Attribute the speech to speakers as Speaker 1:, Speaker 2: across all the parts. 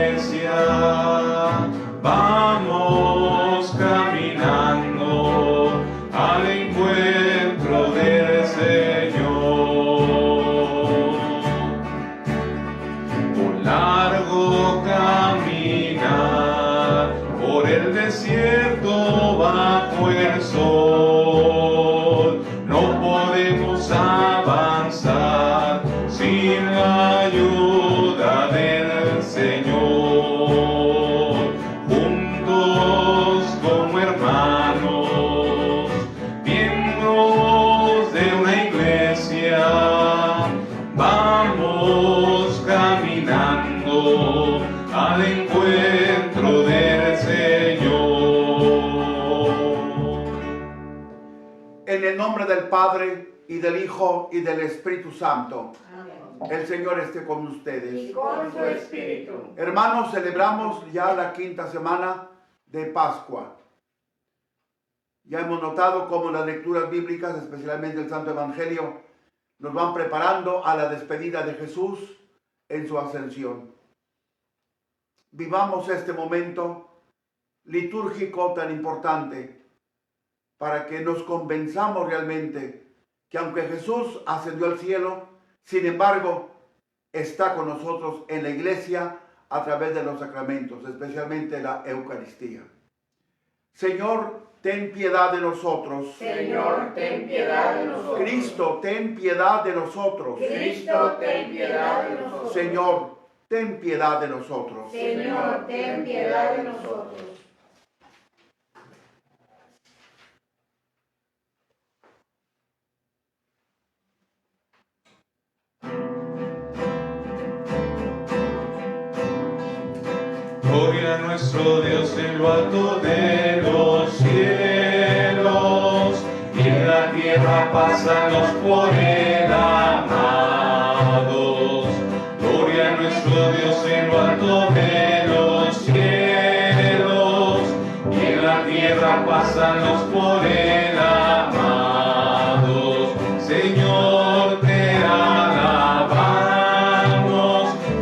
Speaker 1: iglesia, vamos caminando al encuentro del Señor. Un largo caminar por el desierto bajo el sol, no podemos avanzar sin la ayuda del Señor. Juntos como hermanos, miembros de una iglesia, vamos caminando al encuentro del Señor.
Speaker 2: En el nombre del Padre, y del Hijo, y del Espíritu Santo.
Speaker 3: Amén.
Speaker 2: El Señor esté con ustedes.
Speaker 3: Y con su espíritu.
Speaker 2: Hermanos, celebramos ya la quinta semana de Pascua. Ya hemos notado cómo las lecturas bíblicas, especialmente el Santo Evangelio, nos van preparando a la despedida de Jesús en su ascensión. Vivamos este momento litúrgico tan importante para que nos convenzamos realmente que aunque Jesús ascendió al cielo, sin embargo, está con nosotros en la iglesia a través de los sacramentos, especialmente la Eucaristía. Señor, ten piedad de nosotros.
Speaker 3: Señor, ten piedad de nosotros.
Speaker 2: Cristo, ten piedad de nosotros.
Speaker 3: Cristo, ten piedad de nosotros.
Speaker 2: Señor, ten piedad de nosotros.
Speaker 3: Señor, ten piedad de nosotros.
Speaker 1: Gloria a nuestro Dios en lo alto de los cielos, y en la tierra pasan los por él amados. Gloria a nuestro Dios en lo alto de los cielos, y en la tierra pasan los por él amados. Señor, te alabamos,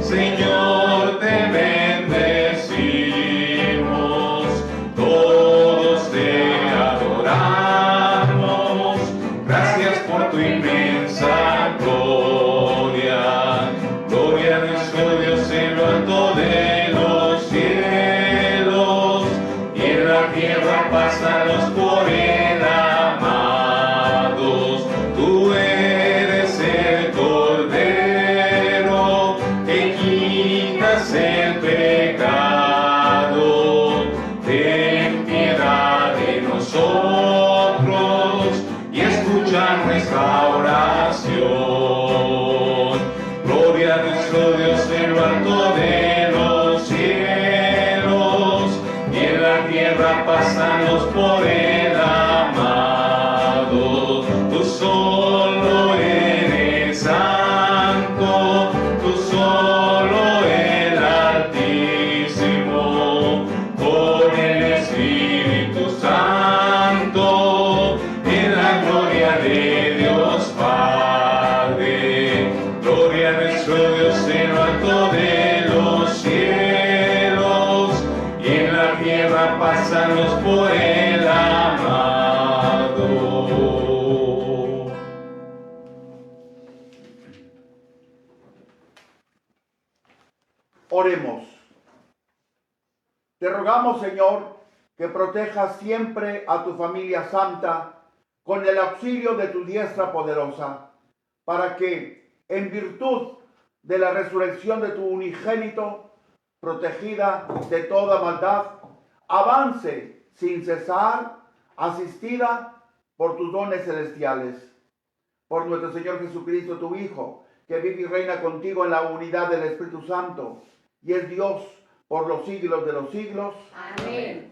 Speaker 1: Señor, te bendecimos, todos te adoramos, gracias por tu inmensa gloria. Gloria a nuestro Dios en lo alto de los cielos, y en la tierra pasan los por él amados. Tú eres el Cordero que quitas el pecado. Ten piedad de nosotros y escucha nuestra oración. Gloria a nuestro Dios en lo alto de los cielos, y en la tierra pasan los por él amados. Tú solo eres santo, tú solo el Altísimo, con el Espíritu Santo, en la gloria de Dios Padre. Gloria a nuestro Dios en lo alto de los cielos, y en la tierra pasan los por él amado.
Speaker 2: Oremos. Te rogamos, Señor, que protejas siempre a tu familia santa con el auxilio de tu diestra poderosa, para que, en virtud de la resurrección de tu unigénito, protegida de toda maldad, avance sin cesar, asistida por tus dones celestiales. Por nuestro Señor Jesucristo, tu Hijo, que vive y reina contigo en la unidad del Espíritu Santo, y es Dios por los siglos de los siglos.
Speaker 3: Amén.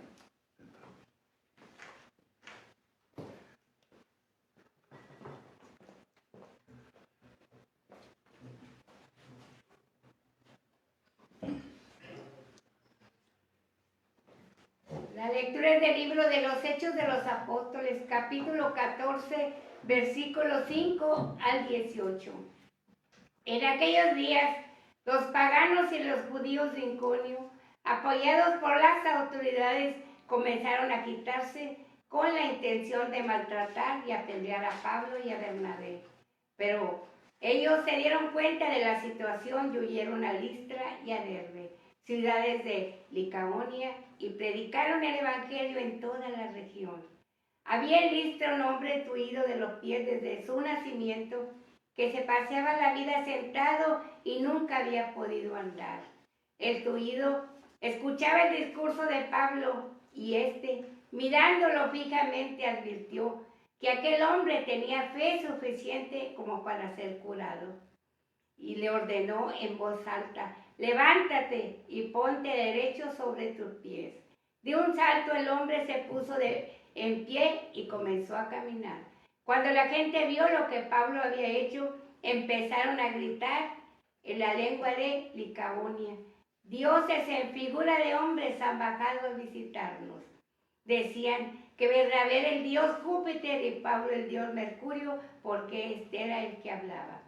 Speaker 3: La lectura es del libro de los Hechos de los Apóstoles, capítulo 14, versículos 5 al 18. En aquellos días, Los paganos y los judíos de Iconio, apoyados por las autoridades, comenzaron a quitarse con la intención de maltratar y apedrear a Pablo y a Bernabé. Pero ellos se dieron cuenta de la situación y huyeron a Listra y a Derbe, ciudades de Licaonia, y predicaron el evangelio en toda la región. Había en Listra un hombre tuido de los pies desde su nacimiento, que se paseaba la vida sentado y nunca había podido andar. El tuido escuchaba el discurso de Pablo y mirándolo fijamente, advirtió que aquel hombre tenía fe suficiente como para ser curado. Y le ordenó en voz alta: levántate y ponte derecho sobre tus pies. De un salto el hombre se puso en pie y comenzó a caminar. Cuando la gente vio lo que Pablo había hecho, empezaron a gritar en la lengua de Licaonia: dioses en figura de hombres han bajado a visitarnos. Decían que Bernabé era el dios Júpiter y Pablo el dios Mercurio, porque este era el que hablaba.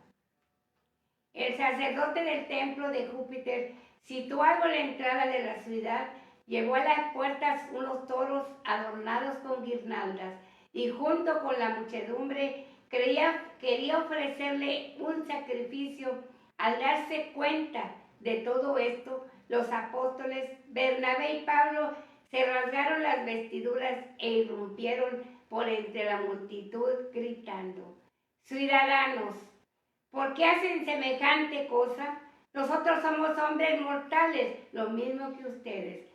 Speaker 3: El sacerdote del templo de Júpiter, situado a la entrada de la ciudad, llevó a las puertas unos toros adornados con guirnaldas y junto con la muchedumbre quería ofrecerle un sacrificio. Al darse cuenta de todo esto, los apóstoles Bernabé y Pablo se rasgaron las vestiduras e irrumpieron por entre la multitud gritando: ciudadanos, ¿por qué hacen semejante cosa? Nosotros somos hombres mortales, lo mismo que ustedes.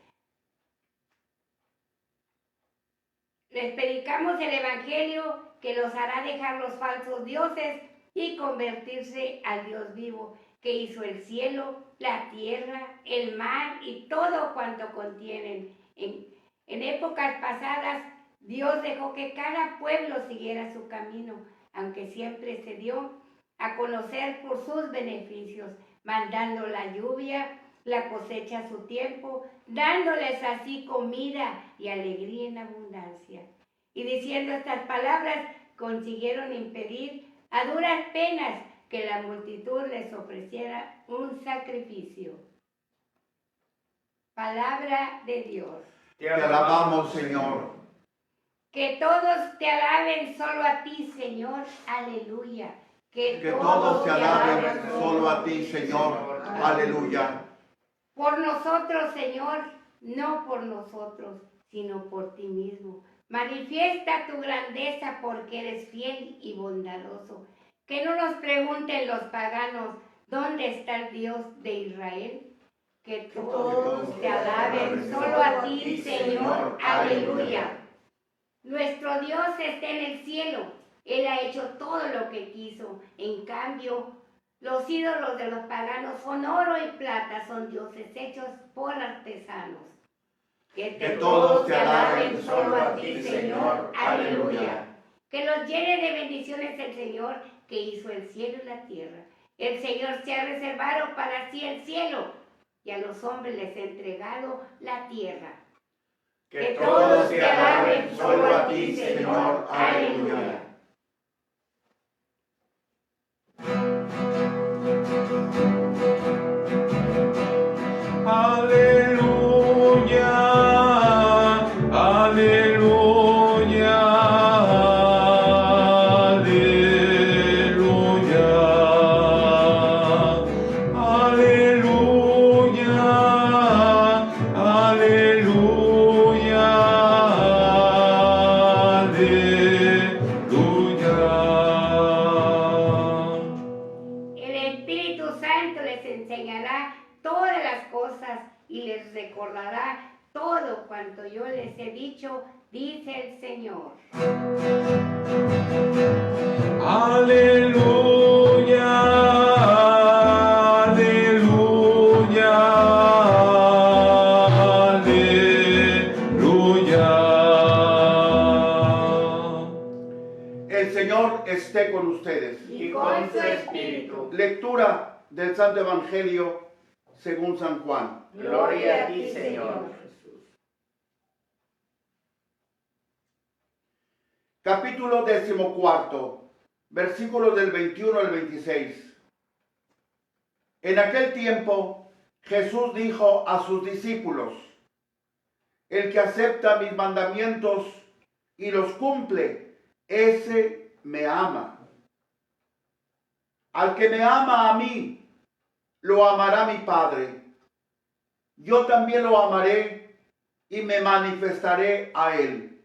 Speaker 3: Les predicamos el evangelio que los hará dejar los falsos dioses y convertirse al Dios vivo, que hizo el cielo, la tierra, el mar y todo cuanto contienen. En épocas pasadas, Dios dejó que cada pueblo siguiera su camino, aunque siempre se dio a conocer por sus beneficios, mandando la lluvia, la cosecha a su tiempo, dándoles así comida y alegría en abundancia. Y diciendo estas palabras, consiguieron impedir a duras penas que la multitud les ofreciera un sacrificio. Palabra de Dios.
Speaker 2: Te alabamos, Señor.
Speaker 3: Que todos te alaben solo a ti, Señor. Aleluya.
Speaker 2: Que todos te alaben solo a ti, Señor. Aleluya.
Speaker 3: Por nosotros, Señor, no por nosotros, sino por ti mismo. Manifiesta tu grandeza porque eres fiel y bondadoso. Que no nos pregunten los paganos: ¿dónde está el Dios de Israel? Que todos te alaben solo a ti, Señor. Aleluya. Nuestro Dios está en el cielo. Él ha hecho todo lo que quiso. En cambio, los ídolos de los paganos son oro y plata, son dioses hechos por artesanos. Que
Speaker 2: todos te alaben solo a ti, Señor. Aleluya.
Speaker 3: Que los llene de bendiciones el Señor, que hizo el cielo y la tierra. El Señor se ha reservado para sí el cielo, y a los hombres les ha entregado la tierra.
Speaker 2: Que todos te alaben solo a ti, Señor. Aleluya.
Speaker 1: Aleluya, aleluya, aleluya, aleluya, aleluya, aleluya.
Speaker 3: El Espíritu Santo les enseñará todas las cosas y les recordará todo cuanto yo les he dicho, dice el Señor.
Speaker 1: Aleluya, aleluya, aleluya.
Speaker 2: El Señor esté con ustedes.
Speaker 3: Y con su espíritu.
Speaker 2: Lectura del Santo Evangelio según San Juan.
Speaker 3: Gloria a ti, Señor.
Speaker 2: Capítulo 14, versículos del 21 al 26. En aquel tiempo Jesús dijo a sus discípulos: el que acepta mis mandamientos y los cumple, ese me ama. Al que me ama a mí, lo amará mi Padre. Yo también lo amaré y me manifestaré a él.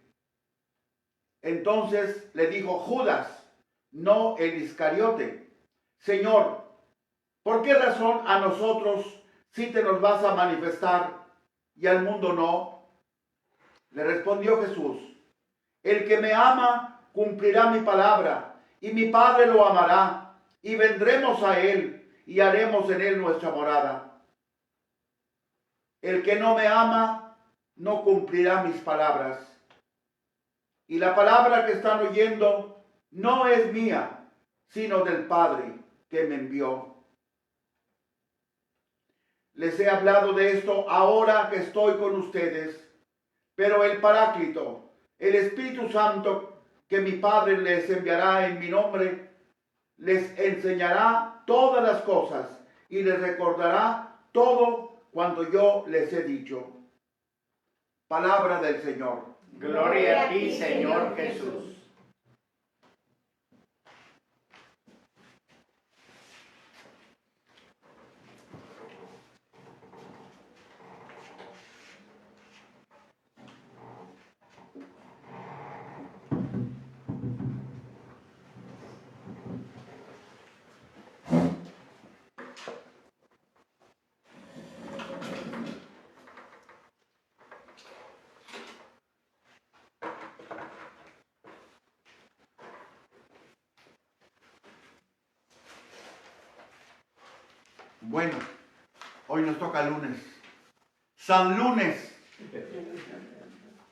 Speaker 2: Entonces le dijo Judas, no el Iscariote: Señor, ¿por qué razón a nosotros sí te nos vas a manifestar y al mundo no? Le respondió Jesús: el que me ama cumplirá mi palabra, y mi Padre lo amará, y vendremos a él y haremos en él nuestra morada. El que no me ama no cumplirá mis palabras. Y la palabra que están oyendo no es mía, sino del Padre que me envió. Les he hablado de esto ahora que estoy con ustedes, pero el Paráclito, el Espíritu Santo que mi Padre les enviará en mi nombre, les enseñará todas las cosas y les recordará todo cuanto yo les he dicho. Palabra del Señor.
Speaker 4: Gloria a ti, Señor Jesús.
Speaker 2: Bueno, hoy nos toca lunes. San Lunes.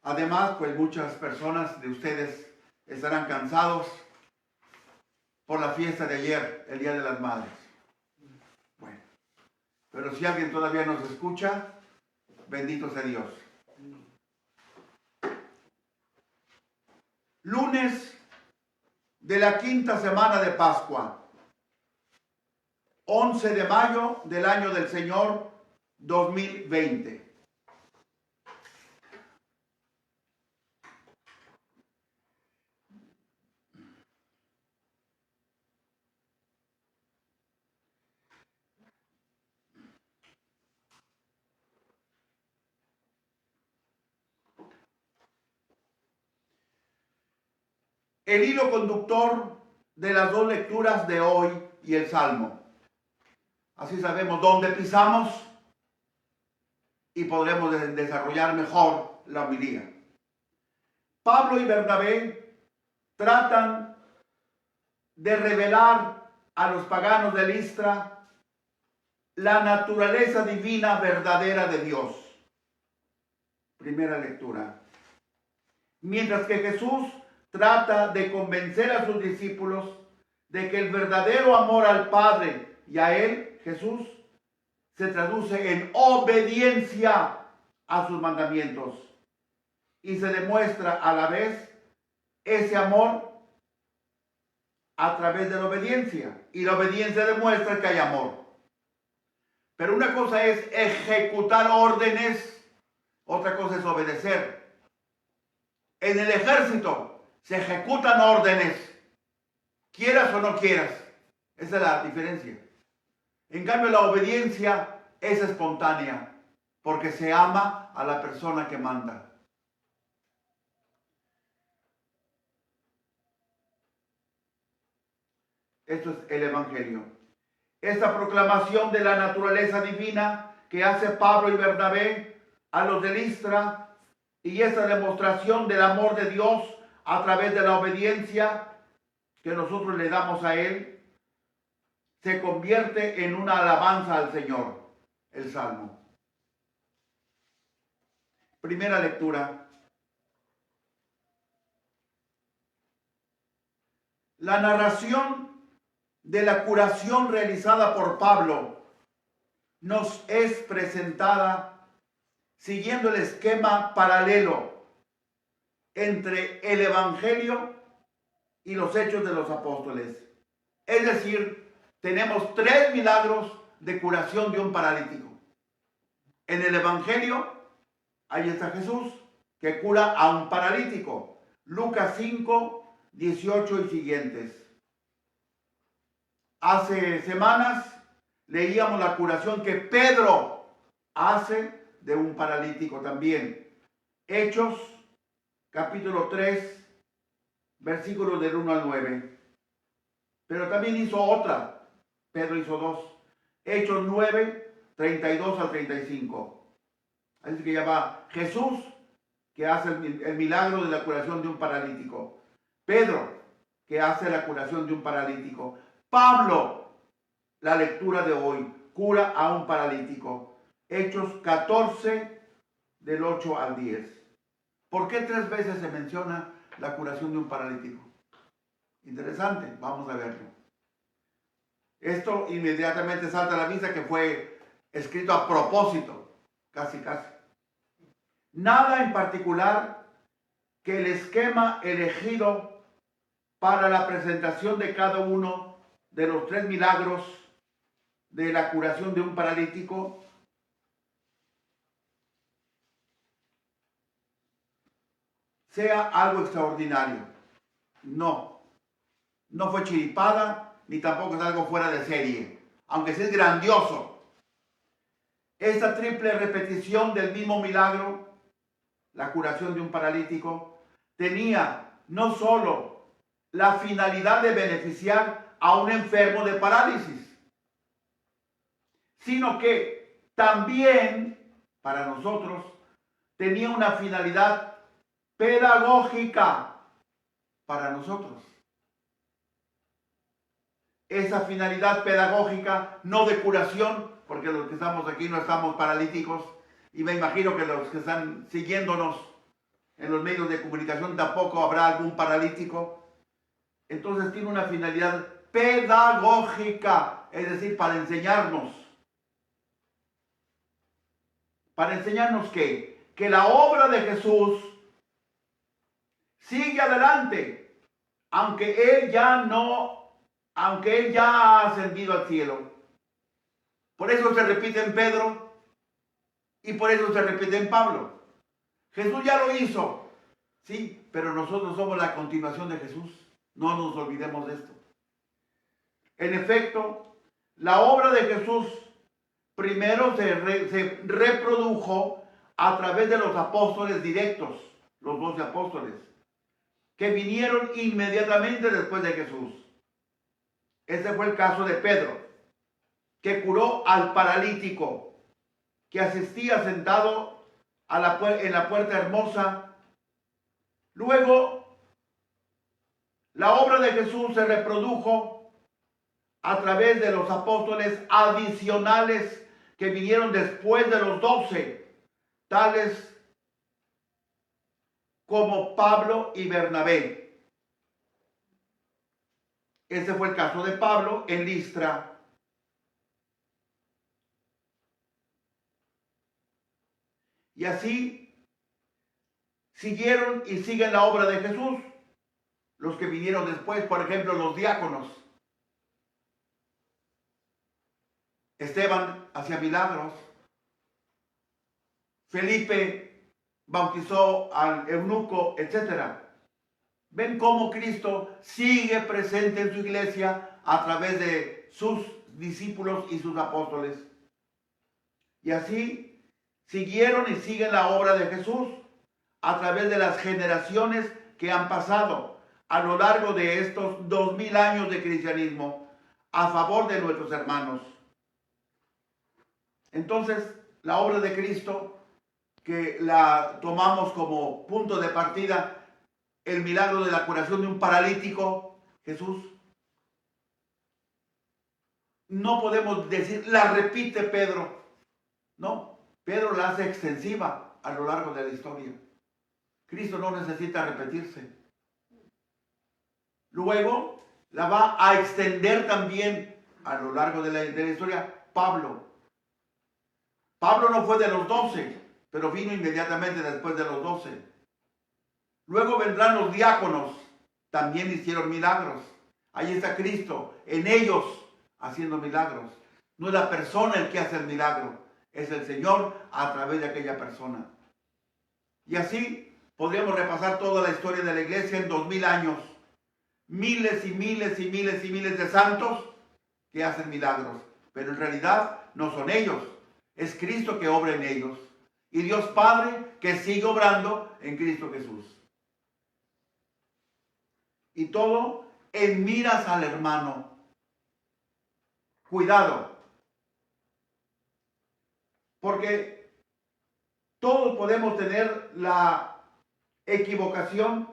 Speaker 2: Además, pues muchas personas de ustedes estarán cansados por la fiesta de ayer, el Día de las Madres. Bueno, pero si alguien todavía nos escucha, bendito sea Dios. Lunes de la quinta semana de Pascua. 11 de mayo del año del Señor 2020. El hilo conductor de las dos lecturas de hoy y el Salmo. Así sabemos dónde pisamos y podremos desarrollar mejor la homilía. Pablo y Bernabé tratan de revelar a los paganos de Listra la naturaleza divina verdadera de Dios. Primera lectura. Mientras que Jesús trata de convencer a sus discípulos de que el verdadero amor al Padre y a Él, Jesús, se traduce en obediencia a sus mandamientos y se demuestra a la vez ese amor a través de la obediencia, y la obediencia demuestra que hay amor. Pero una cosa es ejecutar órdenes, otra cosa es obedecer. En el ejército se ejecutan órdenes, quieras o no quieras. Esa es la diferencia. En cambio, la obediencia es espontánea, porque se ama a la persona que manda. Esto es el Evangelio. Esta proclamación de la naturaleza divina que hace Pablo y Bernabé a los de Listra, y esa demostración del amor de Dios a través de la obediencia que nosotros le damos a Él, se convierte en una alabanza al Señor, el Salmo. Primera lectura. La narración de la curación realizada por Pablo nos es presentada siguiendo el esquema paralelo entre el Evangelio y los Hechos de los Apóstoles. Es decir, tenemos 3 milagros de curación de un paralítico. En el Evangelio, ahí está Jesús, que cura a un paralítico. Lucas 5, 18 y siguientes. Hace semanas leíamos la curación que Pedro hace de un paralítico también. Hechos, capítulo 3, versículos del 1 al 9. Pero también hizo otra. Pedro hizo dos. Hechos 9, 32 al 35. Así que ya va Jesús, que hace el milagro de la curación de un paralítico. Pedro, que hace la curación de un paralítico. Pablo, la lectura de hoy, cura a un paralítico. Hechos 14, del 8 al 10. ¿Por qué 3 veces se menciona la curación de un paralítico? Interesante, vamos a verlo. Esto inmediatamente salta a la vista que fue escrito a propósito, casi. Nada en particular que el esquema elegido para la presentación de cada uno de los 3 milagros de la curación de un paralítico sea algo extraordinario. No fue chiripada, ni tampoco es algo fuera de serie, aunque sí es grandioso. Esta triple repetición del mismo milagro, la curación de un paralítico, tenía no solo la finalidad de beneficiar a un enfermo de parálisis, sino que también para nosotros tenía una finalidad pedagógica para nosotros. Esa finalidad pedagógica, no de curación, porque los que estamos aquí no estamos paralíticos, y me imagino que los que están siguiéndonos en los medios de comunicación tampoco habrá algún paralítico. Entonces tiene una finalidad pedagógica, es decir, para enseñarnos. ¿Para enseñarnos qué? Que la obra de Jesús sigue adelante, aunque Él ya ha ascendido al cielo. Por eso se repite en Pedro y por eso se repite en Pablo. Jesús ya lo hizo, sí, pero nosotros somos la continuación de Jesús. No nos olvidemos de esto. En efecto, la obra de Jesús primero se reprodujo a través de los apóstoles directos, los 12 apóstoles, que vinieron inmediatamente después de Jesús. Ese fue el caso de Pedro, que curó al paralítico, que asistía sentado en la puerta hermosa. Luego, la obra de Jesús se reprodujo a través de los apóstoles adicionales que vinieron después de los 12, tales como Pablo y Bernabé. Ese fue el caso de Pablo en Listra. Y así siguieron y siguen la obra de Jesús los que vinieron después, por ejemplo, los diáconos. Esteban hacía milagros. Felipe bautizó al eunuco, etc. Ven cómo Cristo sigue presente en su iglesia a través de sus discípulos y sus apóstoles. Y así siguieron y siguen la obra de Jesús a través de las generaciones que han pasado a lo largo de estos 2000 años de cristianismo a favor de nuestros hermanos. Entonces, la obra de Cristo, que la tomamos como punto de partida, el milagro de la curación de un paralítico, Jesús, no podemos decir, la repite Pedro. No, Pedro la hace extensiva a lo largo de la historia. Cristo no necesita repetirse. Luego, la va a extender también a lo largo de la historia Pablo. Pablo no fue de los 12, pero vino inmediatamente después de los 12. Luego vendrán los diáconos, también hicieron milagros. Ahí está Cristo, en ellos haciendo milagros. No es la persona el que hace el milagro, es el Señor a través de aquella persona. Y así podríamos repasar toda la historia de la iglesia en 2000 años. Miles y miles y miles y miles de santos que hacen milagros. Pero en realidad no son ellos. Es Cristo que obra en ellos. Y Dios Padre que sigue obrando en Cristo Jesús. Y todo en miras al hermano. Cuidado. Porque todos podemos tener la equivocación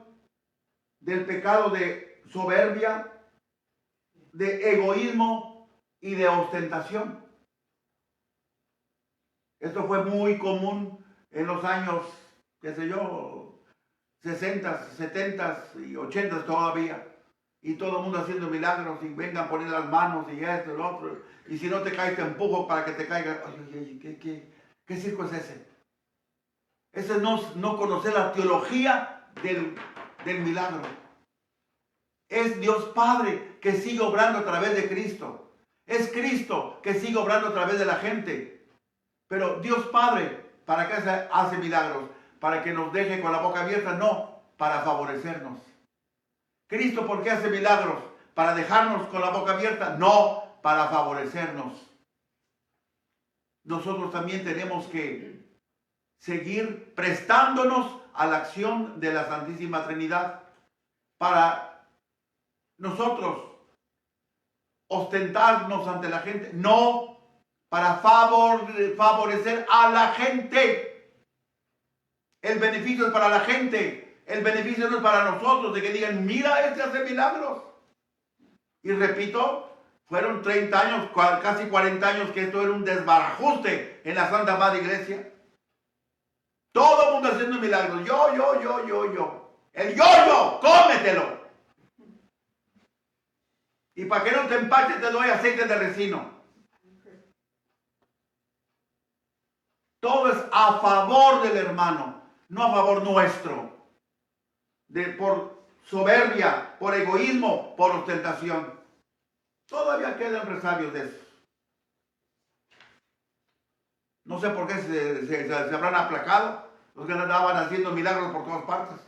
Speaker 2: del pecado de soberbia, de egoísmo y de ostentación. Esto fue muy común en los años, qué sé yo, 60, 70 y 80 todavía. Y todo el mundo haciendo milagros y vengan a poner las manos y esto y lo otro. Y si no te caes te empujo para que te caiga. Oye, ¿qué circo es ese? Ese es no conocer la teología del milagro. Es Dios Padre que sigue obrando a través de Cristo. Es Cristo que sigue obrando a través de la gente. Pero Dios Padre, ¿para qué hace milagros? ¿Para que nos deje con la boca abierta? No, para favorecernos. Cristo, ¿por qué hace milagros? ¿Para dejarnos con la boca abierta? No, para favorecernos. Nosotros también tenemos que seguir prestándonos a la acción de la Santísima Trinidad para nosotros ostentarnos ante la gente, no para favorecer a la gente. El beneficio es para la gente. El beneficio no es para nosotros, de que digan, mira, este hace milagros. Y repito, fueron 30 años, casi 40 años que esto era un desbarajuste en la Santa Madre Iglesia. Todo el mundo haciendo milagros. Yo. El yo, cómetelo. Y para que no te empaches te doy aceite de resino. Todo es a favor del hermano, no a favor nuestro. Por soberbia, por egoísmo, por ostentación. Todavía quedan resabios de eso. No sé por qué se habrán aplacado los que andaban haciendo milagros por todas partes.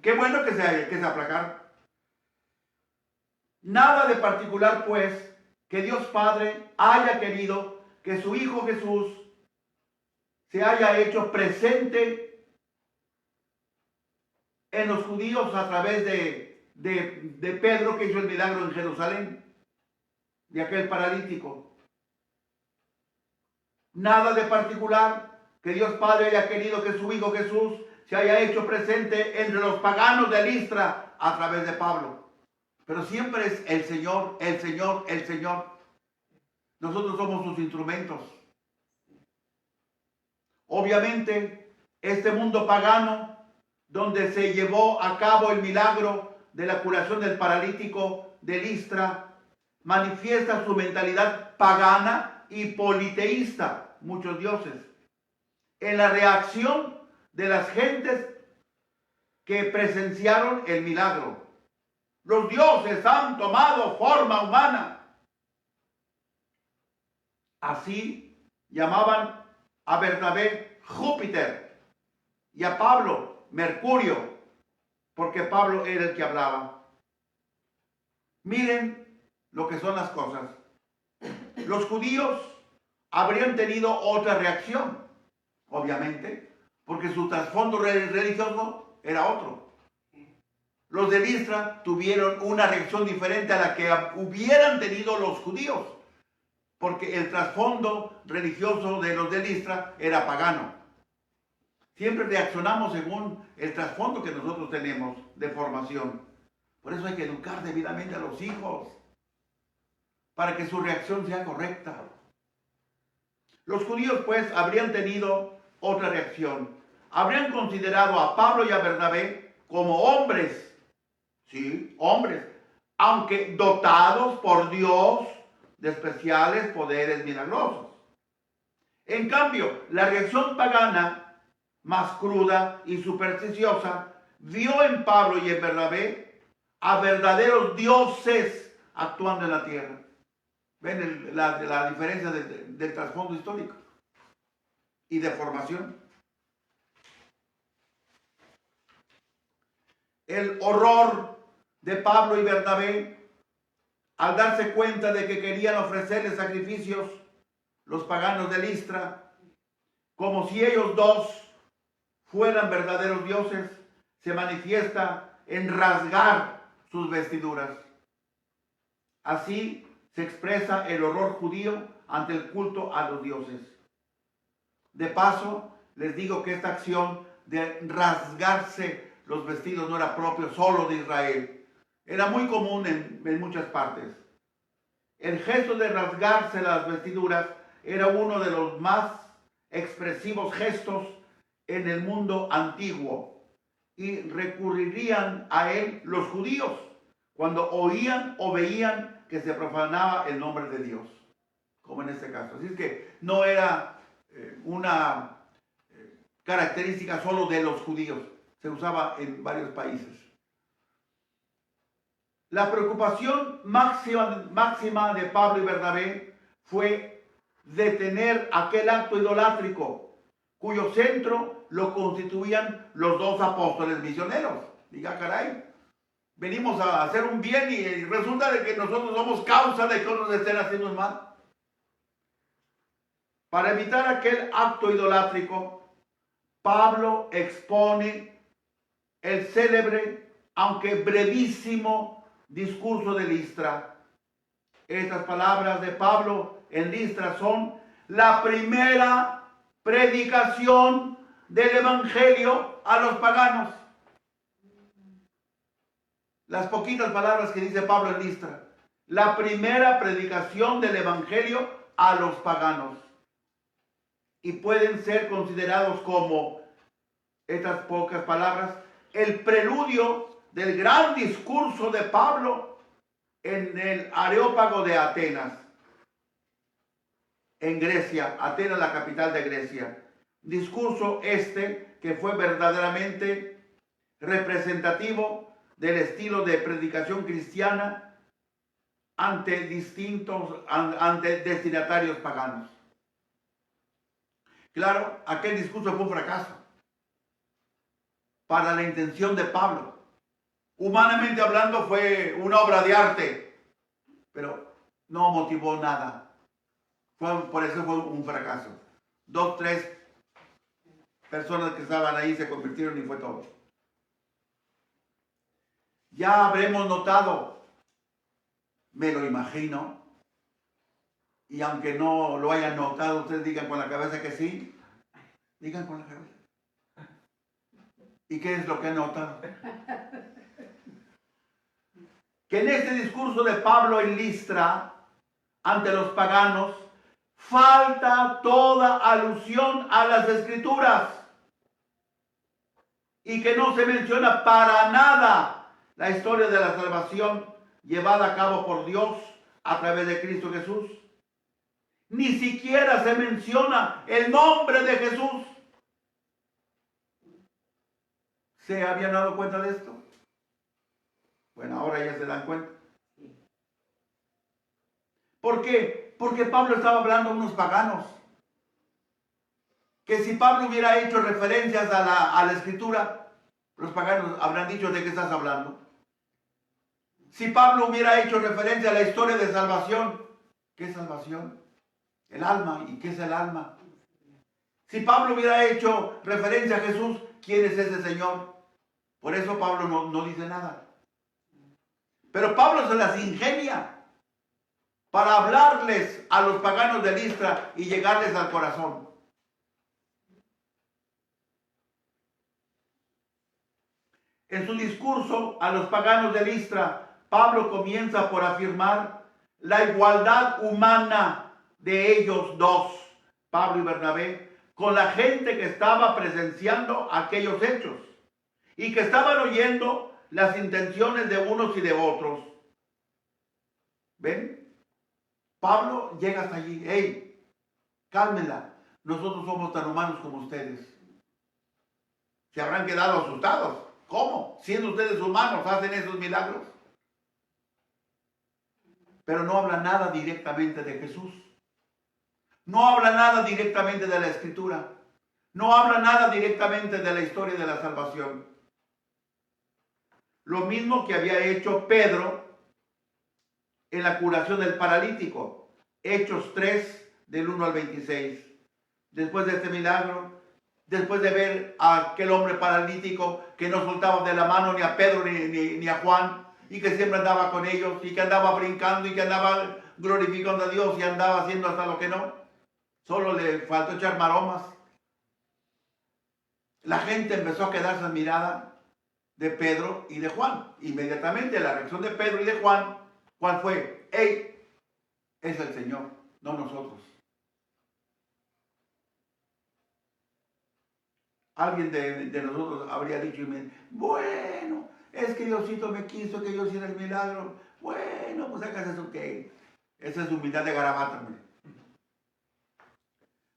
Speaker 2: Qué bueno que se aplacaron. Nada de particular, pues, que Dios Padre haya querido que su Hijo Jesús se haya hecho presente en los judíos a través de Pedro, que hizo el milagro en Jerusalén, de aquel paralítico. Nada de particular que Dios Padre haya querido que su Hijo Jesús se haya hecho presente entre los paganos de Listra a través de Pablo. Pero siempre es el Señor, el Señor, el Señor. Nosotros somos sus instrumentos. Obviamente, este mundo pagano, donde se llevó a cabo el milagro de la curación del paralítico de Listra, manifiesta su mentalidad pagana y politeísta, muchos dioses, en la reacción de las gentes que presenciaron el milagro. Los dioses han tomado forma humana. Así llamaban a Bernabé Júpiter y a Pablo Mercurio, porque Pablo era el que hablaba. Miren lo que son las cosas. Los judíos habrían tenido otra reacción, obviamente, porque su trasfondo religioso era otro. Los de Listra tuvieron una reacción diferente a la que hubieran tenido los judíos, porque el trasfondo religioso de los de Listra era pagano. Siempre reaccionamos según el trasfondo que nosotros tenemos de formación. Por eso hay que educar debidamente a los hijos, para que su reacción sea correcta. Los judíos, pues, habrían tenido otra reacción. Habrían considerado a Pablo y a Bernabé como hombres. Sí, hombres, aunque dotados por Dios de especiales poderes milagrosos. En cambio, la reacción pagana, más cruda y supersticiosa, vio en Pablo y en Bernabé a verdaderos dioses actuando en la tierra. ¿Ven la diferencia del trasfondo histórico y de formación? El horror de Pablo y Bernabé al darse cuenta de que querían ofrecerle sacrificios los paganos de Listra, como si ellos dos fueran verdaderos dioses, se manifiesta en rasgar sus vestiduras. Así se expresa el horror judío ante el culto a los dioses. De paso, les digo que esta acción de rasgarse los vestidos no era propio solo de Israel. Era muy común en muchas partes. El gesto de rasgarse las vestiduras era uno de los más expresivos gestos en el mundo antiguo y recurrirían a él los judíos cuando oían o veían que se profanaba el nombre de Dios, como en este caso. Así es que no era una característica solo de los judíos, se usaba en varios países. La preocupación máxima de Pablo y Bernabé fue detener aquel acto idolátrico, cuyo centro lo constituían los dos apóstoles misioneros. Diga, caray, venimos a hacer un bien y resulta de que nosotros somos causa de que otros estén haciendo el mal. Para evitar aquel acto idolátrico, Pablo expone el célebre, aunque brevísimo, discurso de Listra. Estas palabras de Pablo en Listra son la primera predicación del evangelio a los paganos. Las poquitas palabras que dice Pablo en Listra, la primera predicación del evangelio a los paganos, y pueden ser considerados como estas pocas palabras el preludio del gran discurso de Pablo en el Areópago de Atenas, en Grecia, Atenas, la capital de Grecia. Discurso este que fue verdaderamente representativo del estilo de predicación cristiana ante destinatarios paganos. Claro, aquel discurso fue un fracaso para la intención de Pablo. Humanamente hablando fue una obra de arte, pero no motivó nada. Por eso fue un fracaso. 2, 3 personas que estaban ahí se convirtieron y fue todo. Ya habremos notado, me lo imagino, y aunque no lo hayan notado, ustedes digan con la cabeza que sí, digan con la cabeza. ¿Y qué es lo que han notado? Que en este discurso de Pablo en Listra, ante los paganos, falta toda alusión a las Escrituras y que no se menciona para nada la historia de la salvación llevada a cabo por Dios a través de Cristo Jesús. Ni siquiera se menciona el nombre de Jesús. ¿Se habían dado cuenta de esto? Bueno, ahora ya se dan cuenta. ¿Por qué? Porque Pablo estaba hablando a unos paganos. Que si Pablo hubiera hecho referencias a la Escritura, los paganos habrán dicho de qué estás hablando. Si Pablo hubiera hecho referencia a la historia de salvación, ¿qué es salvación? El alma. ¿Y qué es el alma? Si Pablo hubiera hecho referencia a Jesús, ¿quién es ese Señor? Por eso Pablo no dice nada. Pero Pablo se las ingenia para hablarles a los paganos de Listra y llegarles al corazón. En su discurso a los paganos de Listra, Pablo comienza por afirmar la igualdad humana de ellos dos, Pablo y Bernabé, con la gente que estaba presenciando aquellos hechos y que estaban oyendo las intenciones de unos y de otros. ¿Ven? Pablo llega hasta allí. ¡Hey! Cálmenla. Nosotros somos tan humanos como ustedes. Se habrán quedado asustados. ¿Cómo? Siendo ustedes humanos, hacen esos milagros. pero no habla nada directamente de Jesús. No habla nada directamente de la Escritura. No habla nada directamente de la historia de la salvación. Lo mismo que había hecho Pedro en la curación del paralítico. Hechos 3, del 1 al 26. Después de este milagro, después de ver a aquel hombre paralítico que no soltaba de la mano ni a Pedro ni a Juan, y que siempre andaba con ellos, y que andaba brincando, y que andaba glorificando a Dios, y andaba haciendo hasta lo que no. Solo le faltó echar maromas. La gente empezó a quedarse admirada de Pedro y de Juan. Inmediatamente la reacción de Pedro y de Juan, ¿cuál fue? ¡Ey! Es el Señor, no nosotros. Alguien de nosotros habría dicho, bueno, es que Diosito me quiso que yo hiciera el milagro. Bueno, pues hágase eso que esa es humildad de garabato, hombre.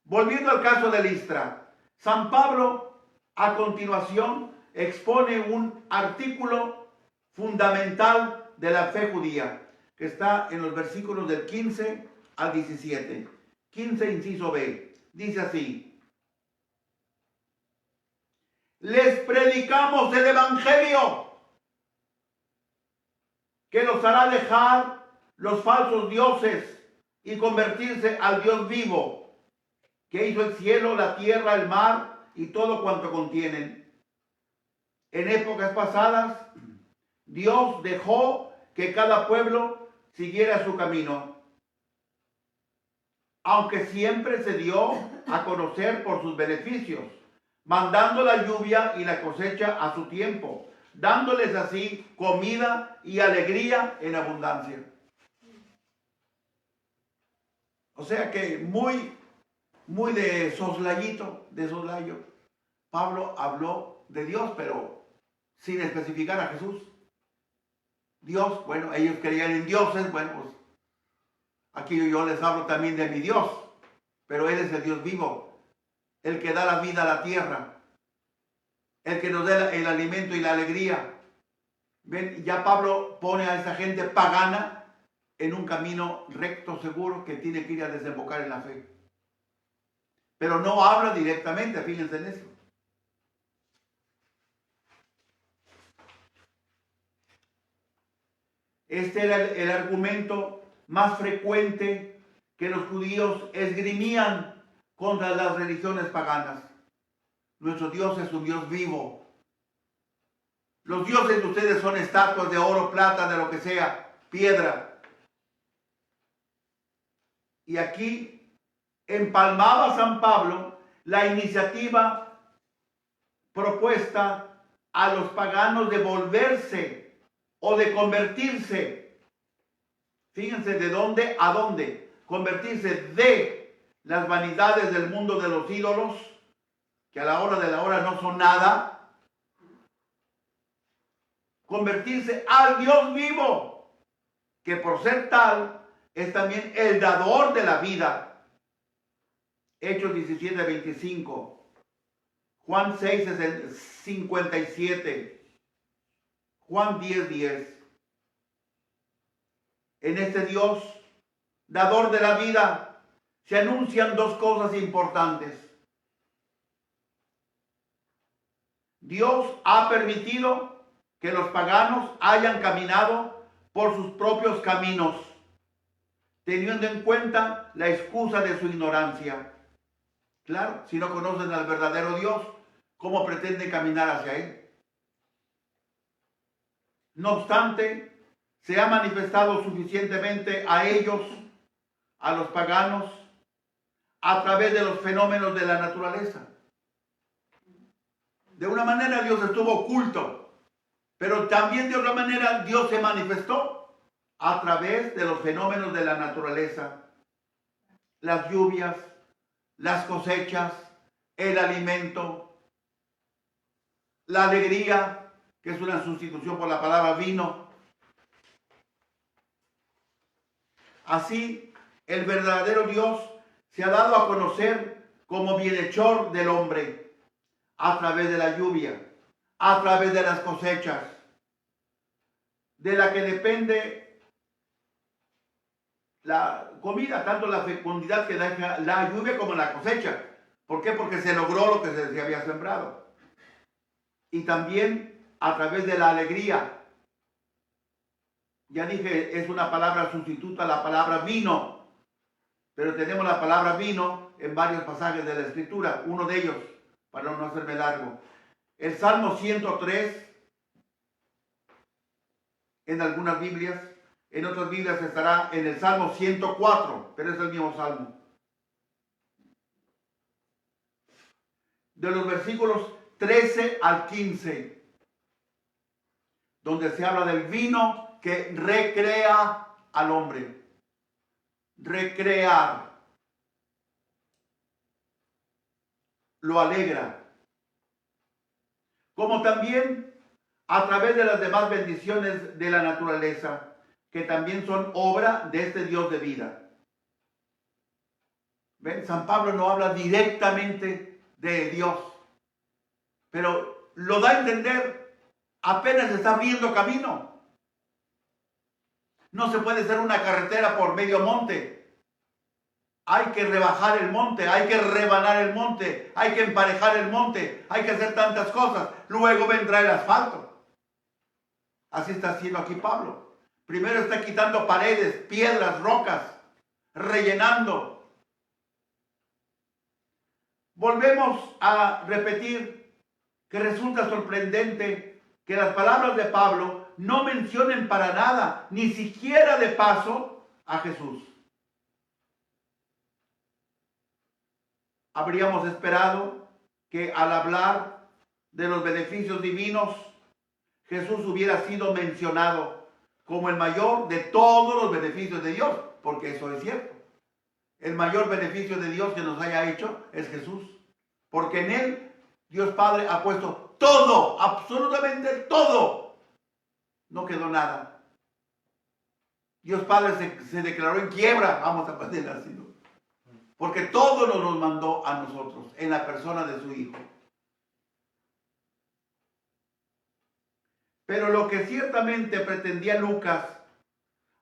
Speaker 2: Volviendo al caso de Listra, San Pablo a continuación expone un artículo fundamental de la fe judía, que está en los versículos del 15 al 17. 15, inciso B. Dice así: les predicamos el Evangelio, que los hará dejar los falsos dioses y convertirse al Dios vivo, que hizo el cielo, la tierra, el mar y todo cuanto contienen. En épocas pasadas, Dios dejó que cada pueblo siguiera su camino, aunque siempre se dio a conocer por sus beneficios, mandando la lluvia y la cosecha a su tiempo, dándoles así comida y alegría en abundancia. O sea que muy de soslayo, Pablo habló de Dios, pero sin especificar a Jesús. Dios, bueno, ellos creían en dioses, bueno, pues aquí yo les hablo también de mi Dios, pero Él es el Dios vivo, el que da la vida a la tierra, el que nos da el alimento y la alegría. Ven, ya Pablo pone a esa gente pagana en un camino recto, seguro, que tiene que ir a desembocar en la fe. Pero no habla directamente, fíjense en eso. Este era el argumento más frecuente que los judíos esgrimían contra las religiones paganas. Nuestro Dios es un Dios vivo. Los dioses de ustedes son estatuas de oro, plata, de lo que sea, piedra. Y aquí empalmaba San Pablo la iniciativa propuesta a los paganos de volverse o de convertirse. Fíjense de dónde a dónde. Convertirse de las vanidades del mundo de los ídolos, que a la hora de la hora no son nada. Convertirse al Dios vivo, que por ser tal es también el dador de la vida. Hechos 17, 25. Juan 6, 57. Juan 10, 10. En este Dios, dador de la vida, se anuncian dos cosas importantes. Dios ha permitido que los paganos hayan caminado por sus propios caminos, teniendo en cuenta la excusa de su ignorancia. Claro, si no conocen al verdadero Dios, ¿cómo pretenden caminar hacia Él? No obstante, se ha manifestado suficientemente a ellos, a los paganos, a través de los fenómenos de la naturaleza. De una manera Dios estuvo oculto, pero también de otra manera Dios se manifestó a través de los fenómenos de la naturaleza. Las lluvias, las cosechas, el alimento, la alegría, que es una sustitución por la palabra vino. Así, el verdadero Dios se ha dado a conocer como bienhechor del hombre, a través de la lluvia, a través de las cosechas, de la que depende la comida, tanto la fecundidad que deja la lluvia como la cosecha. ¿Por qué? Porque se logró lo que se había sembrado. Y también a través de la alegría. Ya dije, es una palabra sustituta a la palabra vino, pero tenemos la palabra vino en varios pasajes de la Escritura. Uno de ellos, para no hacerme largo, el Salmo 103, en algunas Biblias, en otras Biblias estará en el Salmo 104, pero es el mismo Salmo. De los versículos 13 al 15, donde se habla del vino que recrea al hombre. Recrear. Lo alegra. Como también a través de las demás bendiciones de la naturaleza, que también son obra de este Dios de vida. ¿Ven? San Pablo no habla directamente de Dios, pero lo da a entender, apenas está abriendo camino. No se puede hacer una carretera por medio monte. Hay que rebajar el monte, hay que rebanar el monte, hay que emparejar el monte, hay que hacer tantas cosas. Luego vendrá el asfalto. Así está haciendo aquí Pablo. Primero está quitando paredes, piedras, rocas, rellenando. Volvemos a repetir que resulta sorprendente que las palabras de Pablo no mencionen para nada, ni siquiera de paso, a Jesús. Habríamos esperado que al hablar de los beneficios divinos, Jesús hubiera sido mencionado como el mayor de todos los beneficios de Dios, porque eso es cierto. El mayor beneficio de Dios que nos haya hecho es Jesús, porque en Él Dios Padre ha puesto todo, absolutamente todo. No quedó nada. Dios Padre se declaró en quiebra, vamos a ponerlo así, ¿no? Porque todo nos mandó a nosotros en la persona de su Hijo. Pero lo que ciertamente pretendía Lucas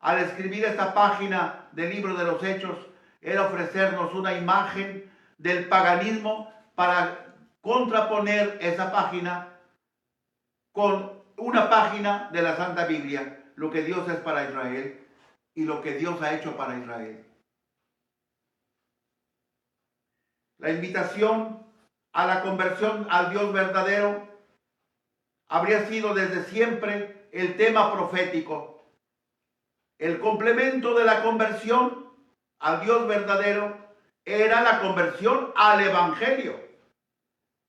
Speaker 2: al escribir esta página del libro de los Hechos era ofrecernos una imagen del paganismo para contraponer esa página con una página de la Santa Biblia, lo que Dios es para Israel y lo que Dios ha hecho para Israel. La invitación a la conversión al Dios verdadero habría sido desde siempre el tema profético. El complemento de la conversión al Dios verdadero era la conversión al Evangelio.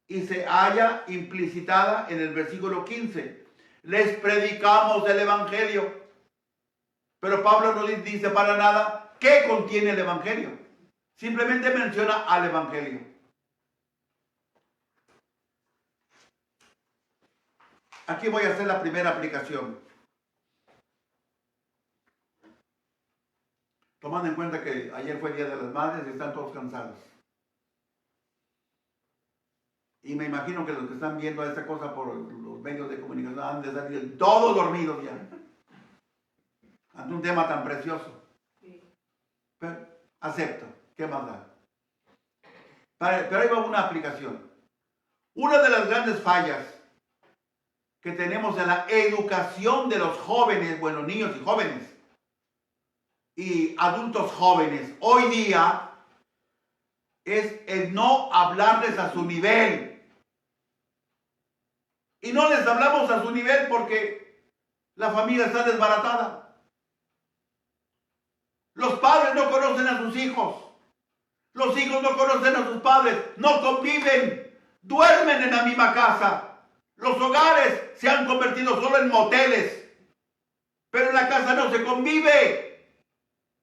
Speaker 2: Y se halla implicitada en el versículo 15. Les predicamos el Evangelio. Pero Pablo no les dice para nada qué contiene el Evangelio. Simplemente menciona al Evangelio. Aquí voy a hacer la primera aplicación. Tomando en cuenta que ayer fue el Día de las Madres y están todos cansados. Y me imagino que los que están viendo esta cosa por los medios de comunicación han de salir todos dormidos ya. Ante un tema tan precioso. Pero acepto. ¿Qué más da? Pero ahí va una aplicación. Una de las grandes fallas que tenemos en la educación de los jóvenes, bueno, niños y jóvenes, y adultos jóvenes, hoy día, es el no hablarles a su nivel. Y no les hablamos a su nivel porque la familia está desbaratada. Los padres no conocen a sus hijos. Los hijos no conocen a sus padres. No conviven. Duermen en la misma casa. Los hogares se han convertido solo en moteles. Pero en la casa no se convive.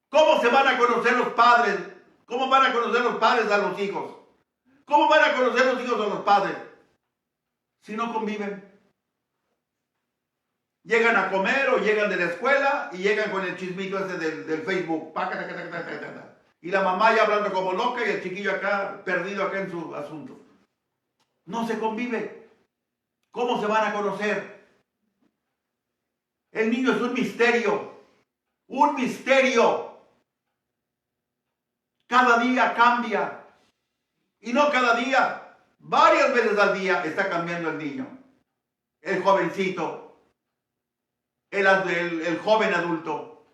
Speaker 2: ¿Cómo se van a conocer los padres? ¿Cómo van a conocer los padres a los hijos? ¿Cómo van a conocer los hijos a los padres? Si no conviven. Llegan a comer o llegan de la escuela y llegan con el chismito ese del Facebook. Y la mamá ya hablando como loca y el chiquillo acá, perdido acá en su asunto. No se convive. ¿Cómo se van a conocer? El niño es un misterio. Un misterio. Cada día cambia. Y no cada día, varias veces al día está cambiando el niño, el jovencito, el joven adulto.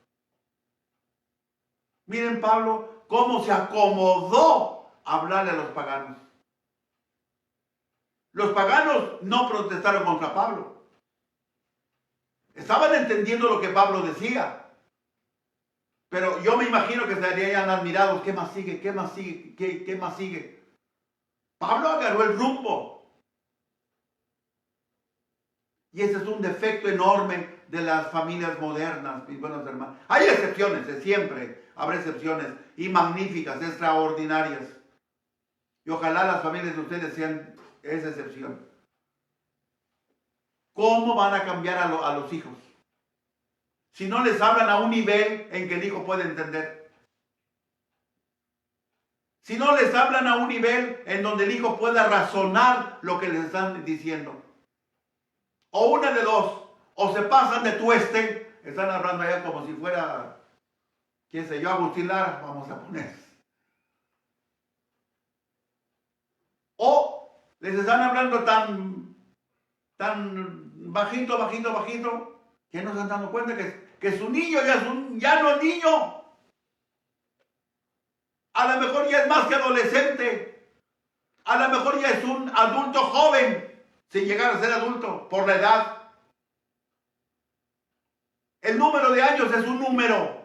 Speaker 2: Miren Pablo cómo se acomodó a hablarle a los paganos. Los paganos no protestaron contra Pablo. Estaban entendiendo lo que Pablo decía. Pero yo me imagino que estarían admirados. ¿Qué más sigue? ¿Qué más sigue? ¿Qué más sigue? Pablo agarró el rumbo. Y ese es un defecto enorme de las familias modernas, mis buenos hermanos. Hay excepciones, siempre habrá excepciones, y magníficas, extraordinarias. Y ojalá las familias de ustedes sean esa excepción. ¿Cómo van a cambiar a los hijos? Si no les hablan a un nivel en que el hijo puede entender. Si no les hablan a un nivel en donde el hijo pueda razonar lo que les están diciendo. O una de dos, o se pasan de tueste, están hablando allá como si fuera, quién sé yo, Agustín Lara, vamos a poner. O les están hablando tan bajito, que no se están dando cuenta que su niño ya no es niño. A lo mejor ya es más que adolescente. A lo mejor ya es un adulto joven, sin llegar a ser adulto, por la edad. El número de años es un número.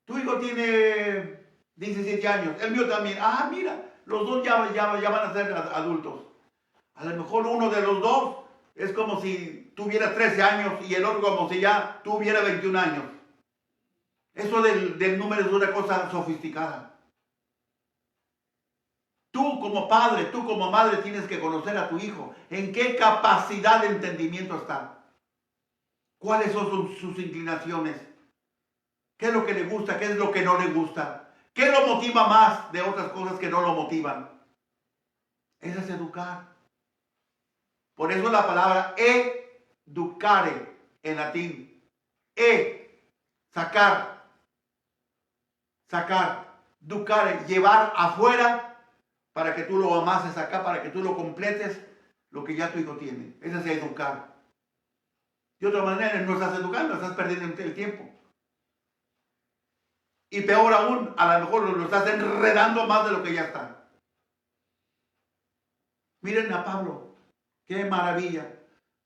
Speaker 2: Tu hijo tiene 17 años, el mío también. Ah, mira, los dos ya van a ser adultos. A lo mejor uno de los dos es como si tuviera 13 años y el otro como si ya tuviera 21 años. Eso del número es una cosa sofisticada. Tú como padre, tú como madre tienes que conocer a tu hijo. ¿En qué capacidad de entendimiento está? ¿Cuáles son sus inclinaciones? ¿Qué es lo que le gusta? ¿Qué es lo que no le gusta? ¿Qué lo motiva más de otras cosas que no lo motivan? Eso es educar. Por eso la palabra educare en latín. Sacar, ducare, llevar afuera para que tú lo amases acá, para que tú lo completes lo que ya tu hijo tiene. Eso es educar. De otra manera no estás educando, estás perdiendo el tiempo. Y peor aún, a lo mejor lo estás enredando más de lo que ya está. Miren a Pablo, qué maravilla,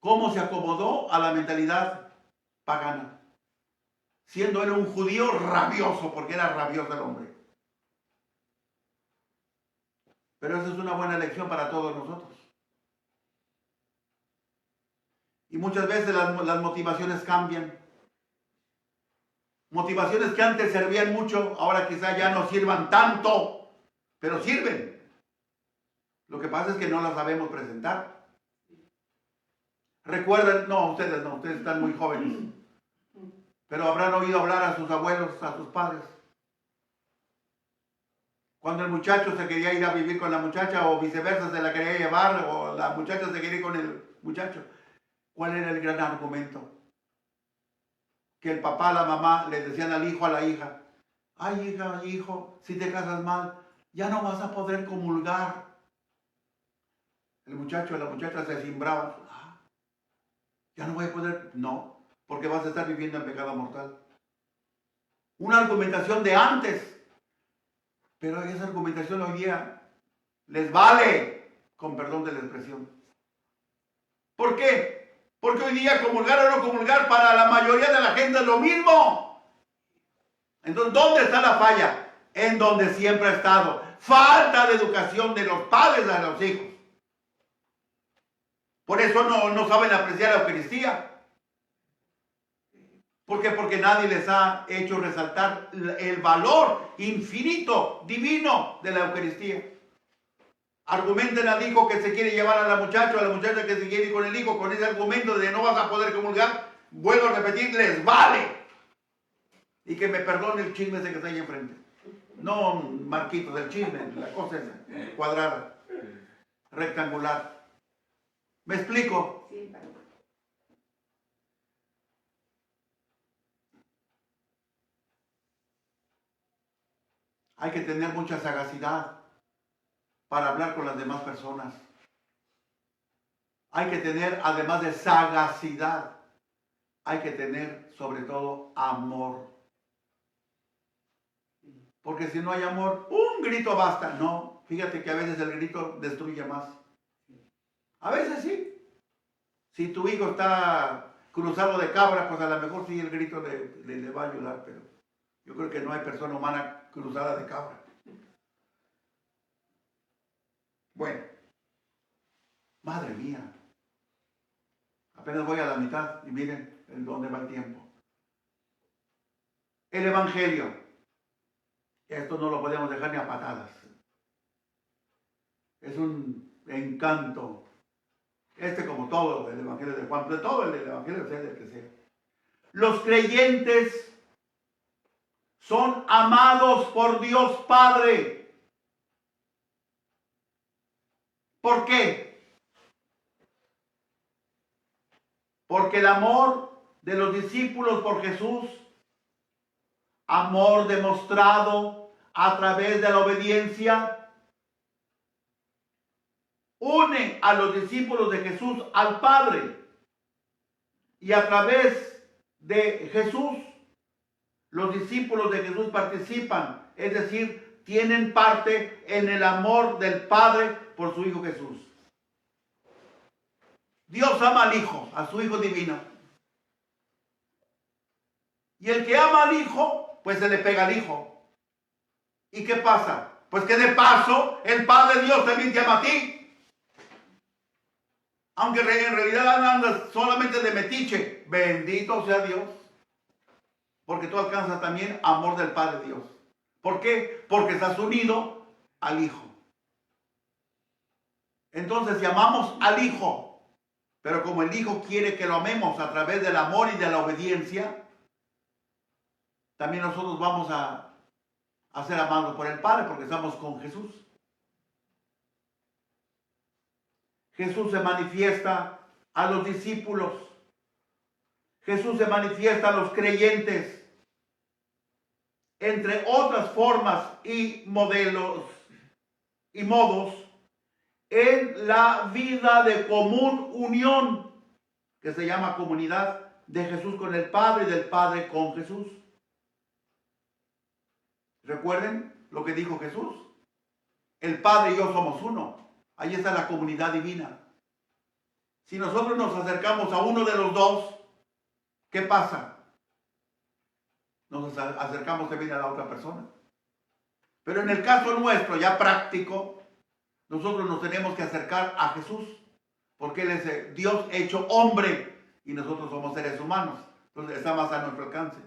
Speaker 2: cómo se acomodó a la mentalidad pagana. Siendo él un judío rabioso, porque era rabioso el hombre. Pero eso es una buena lección para todos nosotros. Y muchas veces las motivaciones cambian. Motivaciones que antes servían mucho, ahora quizá ya no sirvan tanto, pero sirven. Lo que pasa es que no las sabemos presentar. Recuerden, no, ustedes están muy jóvenes. Pero habrán oído hablar a sus abuelos, a sus padres. Cuando el muchacho se quería ir a vivir con la muchacha o viceversa, se la quería llevar o la muchacha se quería ir con el muchacho. ¿Cuál era el gran argumento? Que el papá, la mamá le decían al hijo, a la hija: ay, hija, hijo, si te casas mal, ya no vas a poder comulgar. El muchacho o la muchacha se cimbraban. Ya no voy a poder, no, porque vas a estar viviendo en pecado mortal. Una argumentación de antes. Pero esa argumentación hoy día les vale, con perdón de la expresión. ¿Por qué? Porque hoy día comulgar o no comulgar para la mayoría de la gente es lo mismo. Entonces, ¿dónde está la falla? En donde siempre ha estado. Falta de educación de los padres a los hijos. Por eso no saben apreciar la Eucaristía. ¿Por qué? Porque nadie les ha hecho resaltar el valor infinito, divino de la Eucaristía. Argumenten al hijo que se quiere llevar a la muchacha que se quiere ir con el hijo, con ese argumento de no vas a poder comulgar. Vuelvo a repetir, les vale. Y que me perdone el chisme ese que está ahí enfrente. No Marquitos, el chisme, la cosa esa, cuadrada, rectangular. ¿Me explico?
Speaker 3: Sí,
Speaker 2: Hay que tener mucha sagacidad para hablar con las demás personas. Hay que tener, además de sagacidad, hay que tener sobre todo amor. Porque si no hay amor, un grito basta. No, fíjate que a veces el grito destruye más. A veces sí. Si tu hijo está cruzado de cabra, pues a lo mejor sí el grito le va a ayudar, pero yo creo que no hay persona humana cruzada de cabra. Bueno, madre mía, apenas voy a la mitad y miren en dónde va el tiempo. El Evangelio, esto no lo podemos dejar ni a patadas. Es un encanto. Como todo el Evangelio de Juan, pero todo el Evangelio sea del que sea. Los creyentes son amados por Dios Padre. ¿Por qué? Porque el amor de los discípulos por Jesús, amor demostrado a través de la obediencia, une a los discípulos de Jesús al Padre. Y a través de Jesús, los discípulos de Jesús participan, es decir, tienen parte en el amor del Padre por su Hijo Jesús. Dios ama al Hijo, a su Hijo divino. Y el que ama al Hijo, pues se le pega al Hijo. ¿Y qué pasa? Pues que de paso, el Padre Dios también te ama a ti. Aunque en realidad andas solamente de metiche, bendito sea Dios. Porque tú alcanzas también amor del Padre Dios. ¿Por qué? Porque estás unido al Hijo. Entonces, si amamos al Hijo, pero como el Hijo quiere que lo amemos a través del amor y de la obediencia, también nosotros vamos a ser amados por el Padre, porque estamos con Jesús. Jesús se manifiesta a los discípulos. Jesús se manifiesta a los creyentes. Entre otras formas y modelos y modos, en la vida de común unión, que se llama comunidad de Jesús con el Padre y del Padre con Jesús. ¿Recuerden lo que dijo Jesús? El Padre y yo somos uno. Ahí está la comunidad divina. Si nosotros nos acercamos a uno de los dos, ¿qué pasa? Nos acercamos también a la otra persona. Pero en el caso nuestro, ya práctico, nosotros nos tenemos que acercar a Jesús, porque Él es Dios hecho hombre y nosotros somos seres humanos. Entonces está más a nuestro alcance.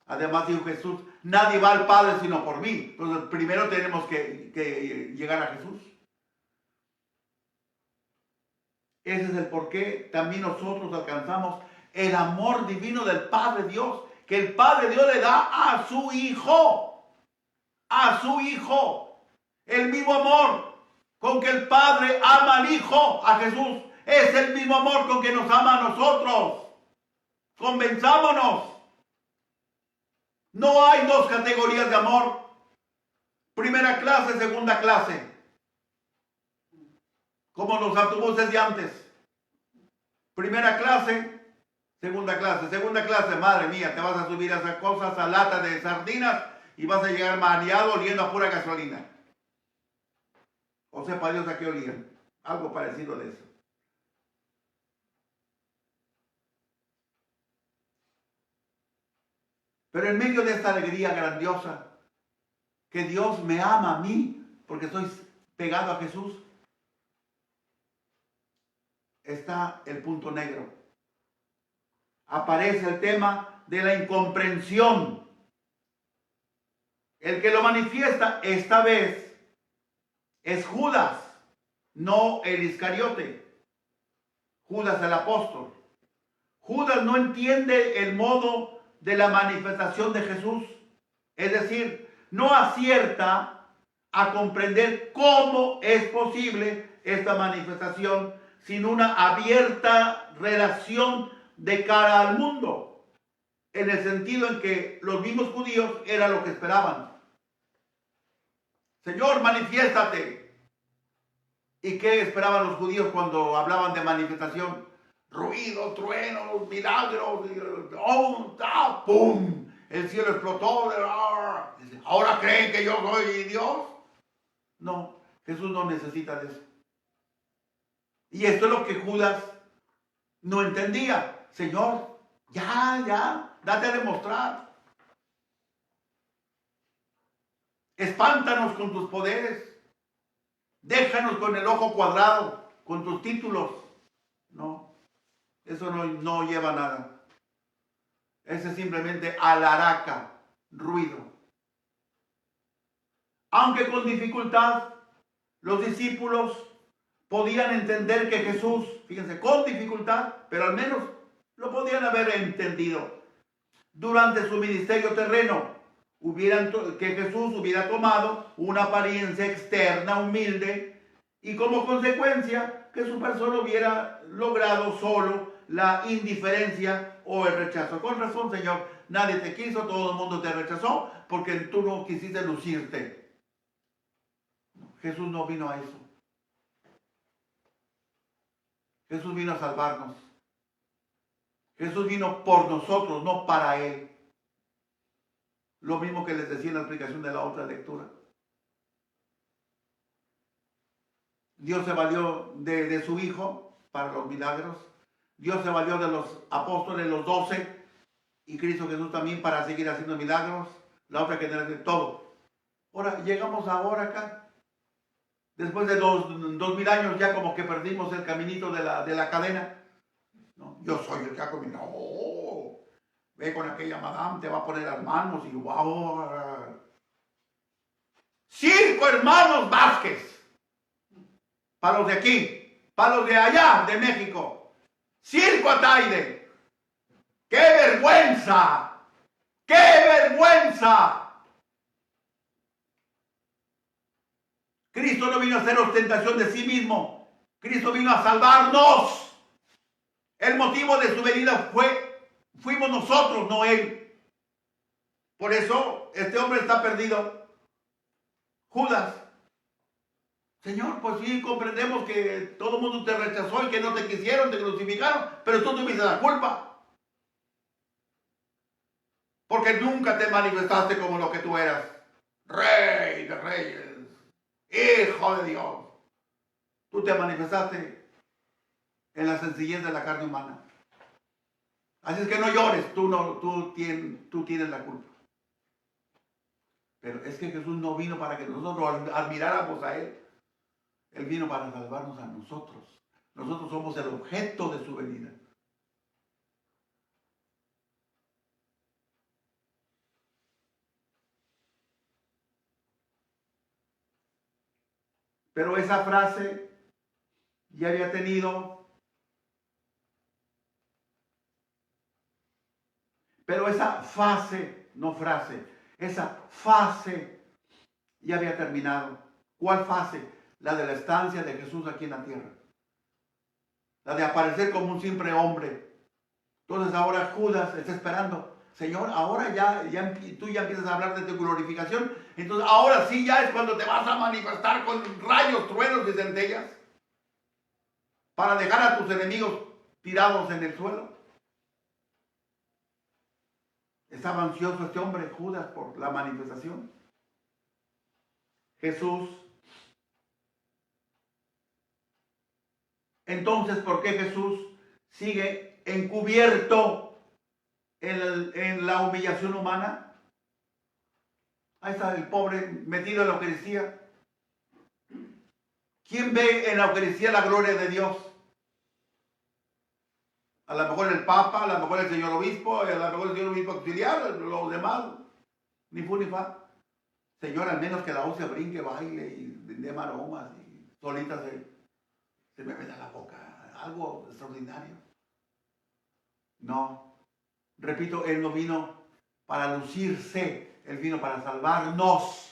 Speaker 2: Además dijo Jesús, nadie va al Padre sino por mí. Entonces primero tenemos que llegar a Jesús. Ese es el por qué también nosotros alcanzamos el amor divino del Padre Dios, que el Padre Dios le da a su Hijo. A su Hijo. El mismo amor con que el Padre ama al Hijo, a Jesús, es el mismo amor con que nos ama a nosotros. Convenzámonos. No hay dos categorías de amor. Primera clase, segunda clase. Como los autobuses de antes. Primera clase, segunda clase. Segunda clase, madre mía, te vas a subir a esas cosas, a lata de sardinas y vas a llegar mareado oliendo a pura gasolina. O sepa Dios a qué olían. Algo parecido de eso. Pero en medio de esta alegría grandiosa, que Dios me ama a mí, porque estoy pegado a Jesús, está el punto negro. Aparece el tema de la incomprensión. El que lo manifiesta esta vez es Judas, no el Iscariote. Judas el apóstol. Judas no entiende el modo de la manifestación de Jesús. Es decir, no acierta a comprender cómo es posible esta manifestación sin una abierta relación de cara al mundo, en el sentido en que los mismos judíos era lo que esperaban. Señor, manifiéstate. ¿Y qué esperaban los judíos cuando hablaban de manifestación? Ruido, truenos, milagros, ¡pum! El cielo explotó. ¿Ahora creen que yo soy Dios? No, Jesús no necesita de eso. Y esto es lo que Judas no entendía. Señor, ya, date a demostrar. Espántanos con tus poderes. Déjanos con el ojo cuadrado, con tus títulos. No, eso no lleva a nada. Ese es simplemente alaraca, ruido. Aunque con dificultad, los discípulos podían entender que Jesús, fíjense, con dificultad, pero al menos lo podían haber entendido. Durante su ministerio terreno, que Jesús hubiera tomado una apariencia externa, humilde, y como consecuencia que su persona hubiera logrado solo la indiferencia o el rechazo. Con razón, Señor, nadie te quiso, todo el mundo te rechazó porque tú no quisiste lucirte. Jesús no vino a eso. Jesús vino a salvarnos. Jesús vino por nosotros, no para Él. Lo mismo que les decía en la explicación de la otra lectura. Dios se valió de su Hijo para los milagros. Dios se valió de los apóstoles, los 12, y Cristo Jesús también para seguir haciendo milagros. La otra generación, todo. Ahora, llegamos ahora acá. Después de 2000 años ya como que perdimos el caminito de la cadena. ¿No? Yo soy el que ha comido. Oh, ve con aquella madame, te va a poner las manos y wow. Circo Hermanos Vázquez. Para los de aquí, para los de allá, de México. Circo Ataide. ¡Qué vergüenza! ¡Qué vergüenza! Cristo no vino a hacer ostentación de sí mismo. Cristo vino a salvarnos. El motivo de su venida fuimos nosotros, no Él. Por eso este hombre está perdido. Judas. Señor, pues sí, comprendemos que todo el mundo te rechazó y que no te quisieron, te crucificaron, pero tú tuviste la culpa. Porque nunca te manifestaste como lo que tú eras. Rey de reyes. Hijo de Dios. Tú te manifestaste en la sencillez de la carne humana. Así es que no llores, tú tienes la culpa. Pero es que Jesús no vino para que nosotros admiráramos a Él. Él vino para salvarnos a nosotros. Nosotros somos el objeto de su venida. Pero esa frase ya había tenido, pero esa fase, no frase, esa fase ya había terminado. ¿Cuál fase? La de la estancia de Jesús aquí en la tierra. La de aparecer como un simple hombre. Entonces ahora Judas está esperando. Señor, ahora tú ya empiezas a hablar de tu glorificación. Entonces ahora sí ya es cuando te vas a manifestar con rayos, truenos y centellas. Para dejar a tus enemigos tirados en el suelo. Estaba ansioso este hombre, Judas, por la manifestación. Jesús. Entonces, ¿por qué Jesús sigue encubierto en la humillación humana? Ahí está el pobre metido en la Eucaristía. ¿Quién ve en la Eucaristía la gloria de Dios? A lo mejor el Papa, a lo mejor el señor obispo, a lo mejor el señor obispo auxiliar, los demás, ni fu ni fa. Señor, al menos que la hostia brinque, baile y dé maromas y solita se me mete a la boca. Algo extraordinario. No. Repito, Él no vino para lucirse, Él vino para salvarnos.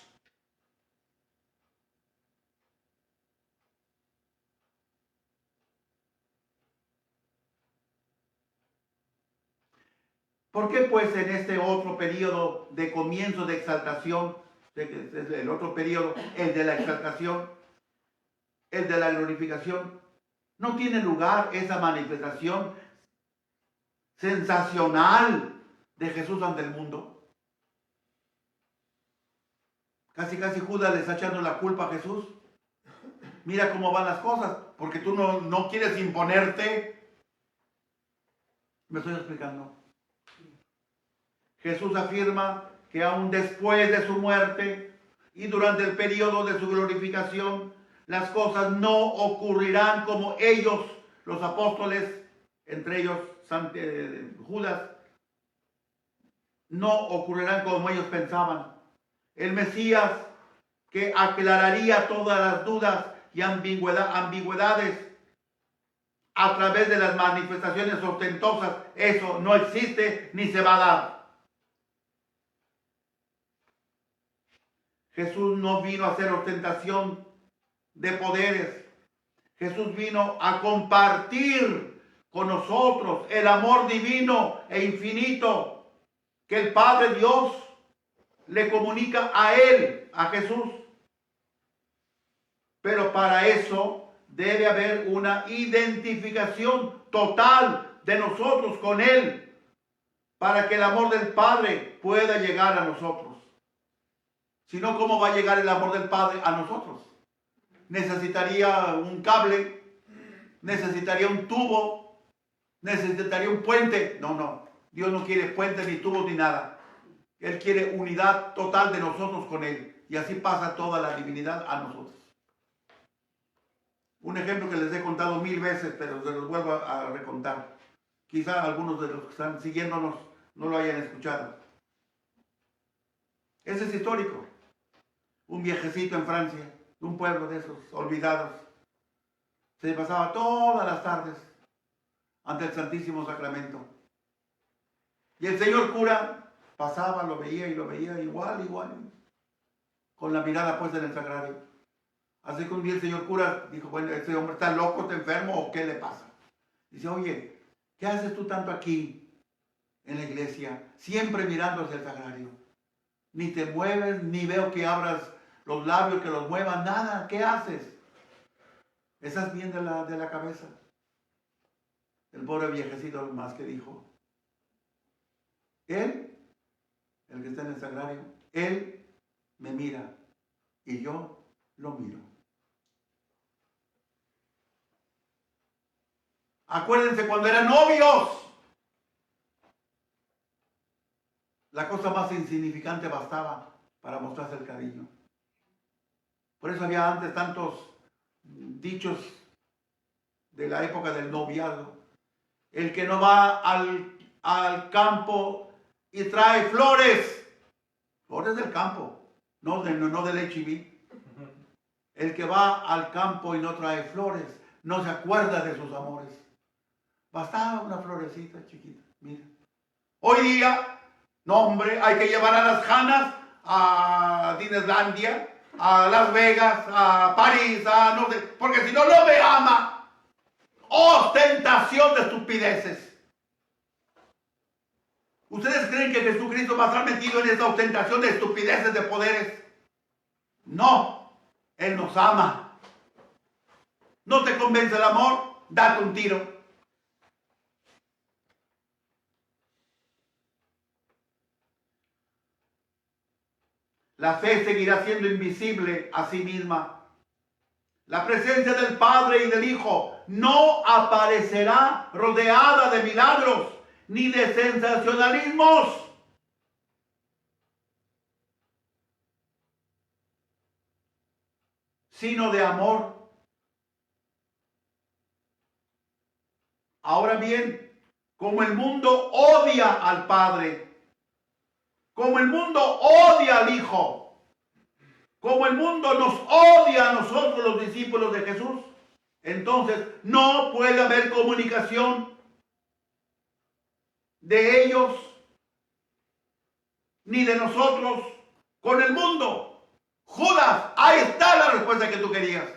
Speaker 2: ¿Por qué pues en este otro periodo de comienzo de exaltación sé que este es el otro periodo, el de la exaltación, el de la glorificación. No tiene lugar esa manifestación sensacional de Jesús ante el mundo. Casi Judas le está echando la culpa a Jesús. Mira cómo van las cosas, porque tú no quieres imponerte. ¿Me estoy explicando? Jesús afirma que aún después de su muerte y durante el periodo de su glorificación, las cosas no ocurrirán como ellos, los apóstoles, entre ellos Judas, no ocurrirán como ellos pensaban. El Mesías, que aclararía todas las dudas y ambigüedades a través de las manifestaciones ostentosas, eso no existe ni se va a dar. Jesús no vino a hacer ostentación de poderes. Jesús vino a compartir con nosotros el amor divino e infinito que el Padre Dios le comunica a él, a Jesús. Pero para eso debe haber una identificación total de nosotros con él, para que el amor del Padre pueda llegar a nosotros. Si no, ¿cómo va a llegar el amor del Padre a nosotros? Necesitaría un cable, necesitaría un tubo, necesitaría un puente. No. Dios no quiere puentes, ni tubos, ni nada. Él quiere unidad total de nosotros con Él. Y así pasa toda la divinidad a nosotros. Un ejemplo que les he contado 1000 veces, pero se los vuelvo a recontar. Quizá algunos de los que están siguiéndonos no lo hayan escuchado. Ese es histórico. Un viejecito en Francia, de un pueblo de esos olvidados, se pasaba todas las tardes ante el Santísimo Sacramento. Y el señor cura pasaba, lo veía igual, con la mirada puesta en el sagrario. Así que un día el señor cura dijo, bueno, este hombre está loco, está enfermo, ¿o qué le pasa? Dice, oye, ¿qué haces tú tanto aquí en la iglesia, siempre mirando hacia el sagrario? Ni te mueves, ni veo que abras los labios, que los muevas, nada. ¿Qué haces? ¿Estás bien de la cabeza? El pobre viejecito más que dijo, él, el que está en el sagrario, él me mira y yo lo miro. Acuérdense cuando eran novios. La cosa más insignificante bastaba para mostrarse el cariño. Por eso había antes tantos dichos de la época del noviazgo. El que no va al campo y trae flores del campo, no del HIV. El que va al campo y no trae flores, no se acuerda de sus amores. Bastaba una florecita chiquita, mira. Hoy día, no hombre, hay que llevar a las janas a Disneylandia, a Las Vegas, a París, a no sé, porque si no me ama. Ostentación de estupideces. ¿Ustedes creen que Jesucristo va a estar metido en esta ostentación de estupideces de poderes? No, Él nos ama. ¿No te convence el amor? Date un tiro. La fe seguirá siendo invisible a sí misma. La presencia del Padre y del Hijo no aparecerá rodeada de milagros ni de sensacionalismos. Sino de amor. Ahora bien, como el mundo odia al Padre, como el mundo odia al Hijo, como el mundo nos odia a nosotros los discípulos de Jesús, entonces no puede haber comunicación de ellos ni de nosotros con el mundo. Judas, ahí está la respuesta que tú querías.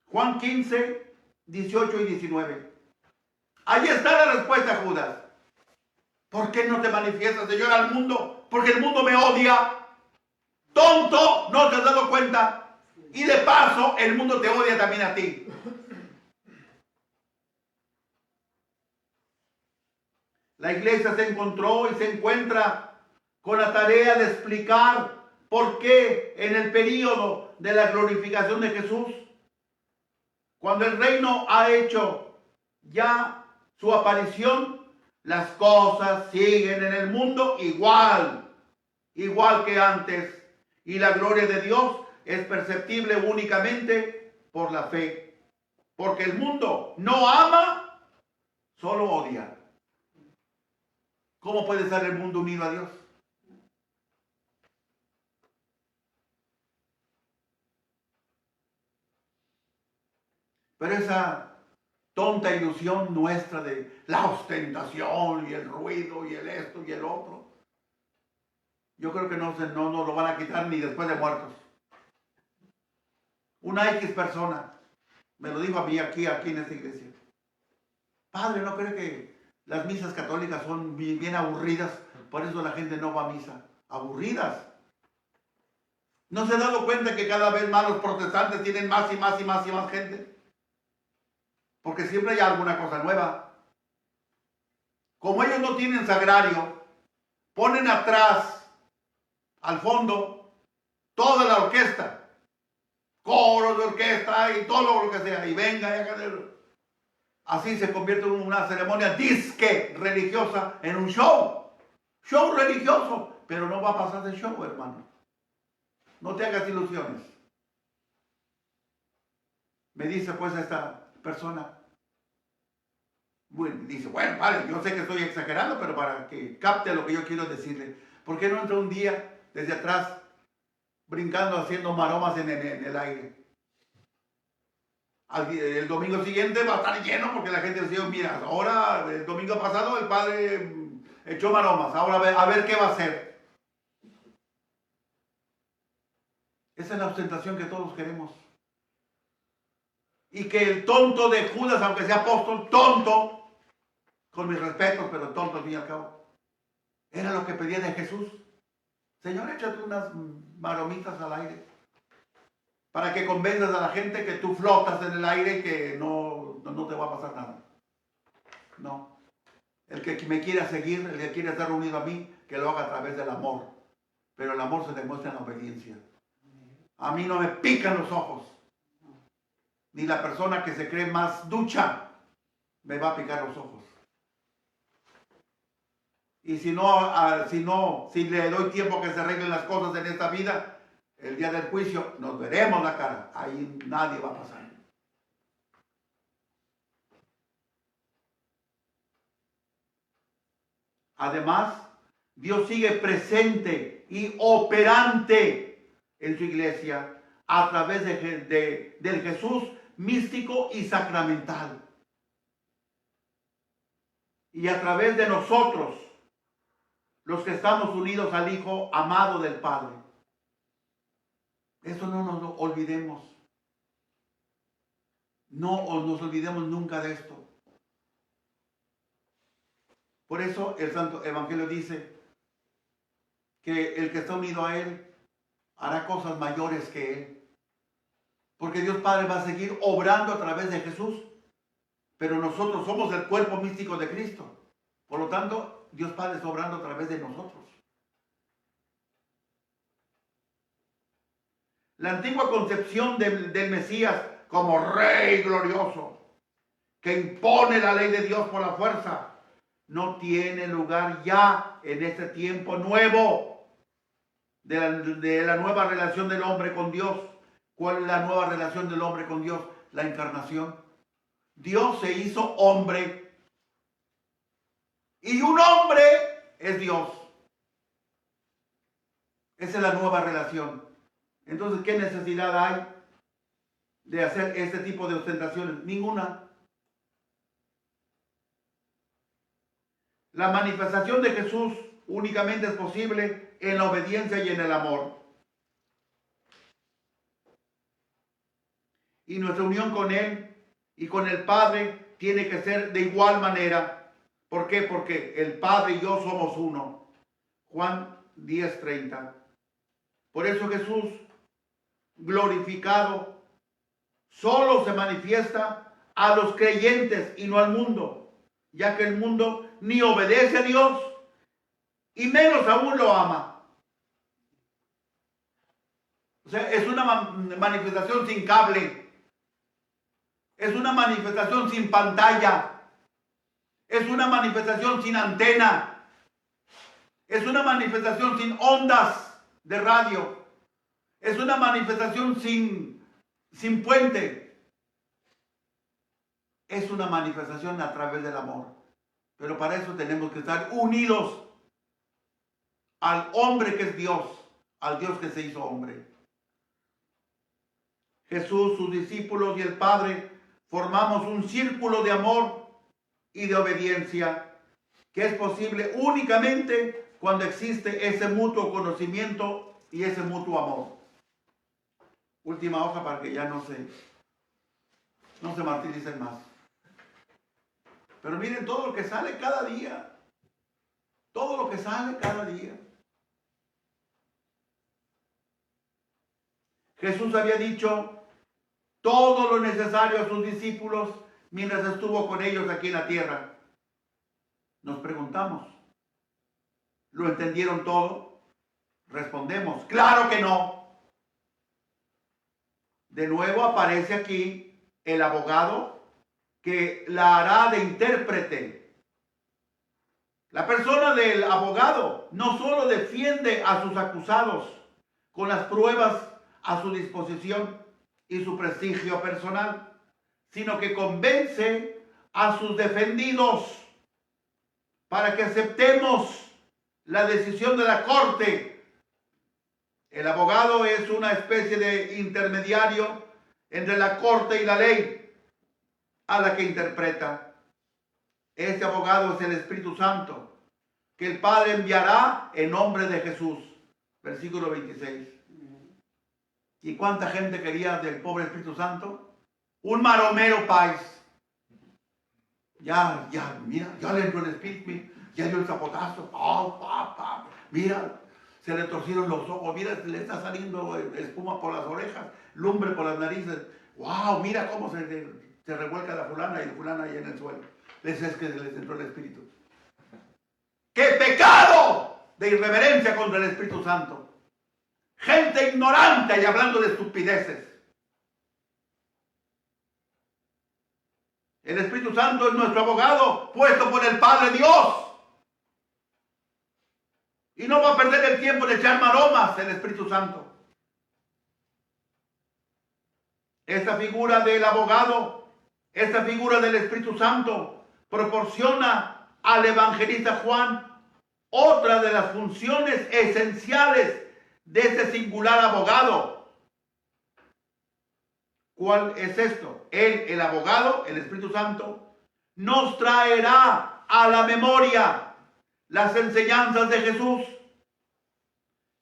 Speaker 2: Juan 15, 18 y 19. Ahí está la respuesta, Judas. ¿Por qué no te manifiestas, Señor, al mundo? porque el mundo me odia. Tonto, ¿no te has dado cuenta? Y de paso, el mundo te odia también a ti. La iglesia se encontró y se encuentra con la tarea de explicar por qué en el período de la glorificación de Jesús, cuando el reino ha hecho ya su aparición, las cosas siguen en el mundo igual que antes. Y la gloria de Dios es perceptible únicamente por la fe. Porque el mundo no ama, solo odia. ¿Cómo puede estar el mundo unido a Dios? Pero esa tonta ilusión nuestra de la ostentación y el ruido y el esto y el otro, yo creo que no nos lo van a quitar ni después de muertos. Una X persona me lo dijo a mí aquí en esta iglesia: padre, ¿no cree que las misas católicas son bien aburridas? Por eso la gente no va a misa. Aburridas. ¿No se ha dado cuenta que cada vez más los protestantes tienen más y más y más y más gente? Porque siempre hay alguna cosa nueva. Como ellos no tienen sagrario, ponen atrás, al fondo, toda la orquesta, coros de orquesta y todo lo que sea, y venga y haga. Así se convierte en una ceremonia disque religiosa, en un show religioso, pero no va a pasar de show, hermano. No te hagas ilusiones. Me dice pues esta persona, dice, bueno, vale, yo sé que estoy exagerando, pero para que capte lo que yo quiero decirle, ¿por qué no entra un día desde atrás, brincando, haciendo maromas en el aire? El domingo siguiente va a estar lleno, porque la gente decía, mira, ahora el domingo pasado el padre echó maromas, ahora a ver qué va a hacer. Esa es la ostentación que todos queremos. Y que el tonto de Judas, aunque sea apóstol, tonto, con mis respetos, pero tonto al fin y al cabo, era lo que pedía de Jesús: Señor, échate unas maromitas al aire, para que convenzas a la gente que tú flotas en el aire y que no te va a pasar nada. No. El que me quiera seguir, el que quiera estar unido a mí, que lo haga a través del amor. Pero el amor se demuestra en la obediencia. A mí no me pican los ojos. Ni la persona que se cree más ducha me va a picar los ojos. Y si le doy tiempo a que se arreglen las cosas en esta vida, el día del juicio nos veremos la cara. Ahí nadie va a pasar. Además, Dios sigue presente y operante en su iglesia a través del Jesús místico y sacramental. Y a través de nosotros, los que estamos unidos al Hijo amado del Padre. Eso no nos lo olvidemos. No nos olvidemos nunca de esto. Por eso el Santo Evangelio dice que el que está unido a Él hará cosas mayores que Él. Porque Dios Padre va a seguir obrando a través de Jesús. Pero nosotros somos el cuerpo místico de Cristo. Por lo tanto, Dios Padre está obrando a través de nosotros. La antigua concepción del Mesías como Rey glorioso, que impone la ley de Dios por la fuerza, no tiene lugar ya en este tiempo nuevo de la nueva relación del hombre con Dios. ¿Cuál es la nueva relación del hombre con Dios? La encarnación. Dios se hizo hombre. Y un hombre es Dios. Esa es la nueva relación. Entonces, ¿qué necesidad hay de hacer este tipo de ostentaciones? Ninguna. La manifestación de Jesús únicamente es posible en la obediencia y en el amor. Y nuestra unión con Él y con el Padre tiene que ser de igual manera. ¿Por qué? Porque el Padre y yo somos uno. Juan 10:30. Por eso Jesús, glorificado, solo se manifiesta a los creyentes y no al mundo, ya que el mundo ni obedece a Dios y menos aún lo ama. O sea, es una manifestación sin cable, es una manifestación sin pantalla, es una manifestación sin antena, es una manifestación sin ondas de radio, es una manifestación sin puente. Es una manifestación a través del amor. Pero para eso tenemos que estar unidos al hombre que es Dios, al Dios que se hizo hombre. Jesús, sus discípulos y el Padre formamos un círculo de amor y de obediencia que es posible únicamente cuando existe ese mutuo conocimiento y ese mutuo amor. Última hoja para que ya no se martiricen más. Pero miren todo lo que sale cada día. Todo lo que sale cada día. Jesús había dicho todo lo necesario a sus discípulos mientras estuvo con ellos aquí en la tierra. Nos preguntamos, ¿lo entendieron todo? Respondemos, claro que no. De nuevo aparece aquí el abogado que la hará de intérprete. La persona del abogado no solo defiende a sus acusados con las pruebas a su disposición y su prestigio personal, sino que convence a sus defendidos para que aceptemos la decisión de la corte. El abogado es una especie de intermediario entre la corte y la ley a la que interpreta. Este abogado es el Espíritu Santo, que el Padre enviará en nombre de Jesús. Versículo 26. ¿Y cuánta gente quería del pobre Espíritu Santo? Un maromero país. Mira, ya le entró el Espíritu, ya dio el zapotazo. Mira, se le torcieron los ojos, mira, le está saliendo espuma por las orejas, lumbre por las narices. ¡Wow! Mira cómo se revuelca la fulana y la fulana ahí en el suelo. Ese es que les entró el Espíritu. ¡Qué pecado de irreverencia contra el Espíritu Santo! Gente ignorante y hablando de estupideces. El Espíritu Santo es nuestro abogado puesto por el Padre Dios. Y no va a perder el tiempo de echar maromas el Espíritu Santo. Esta figura del abogado, esta figura del Espíritu Santo proporciona al evangelista Juan otra de las funciones esenciales de este singular abogado. ¿Cuál es esto? Él, el abogado, el Espíritu Santo, nos traerá a la memoria las enseñanzas de Jesús.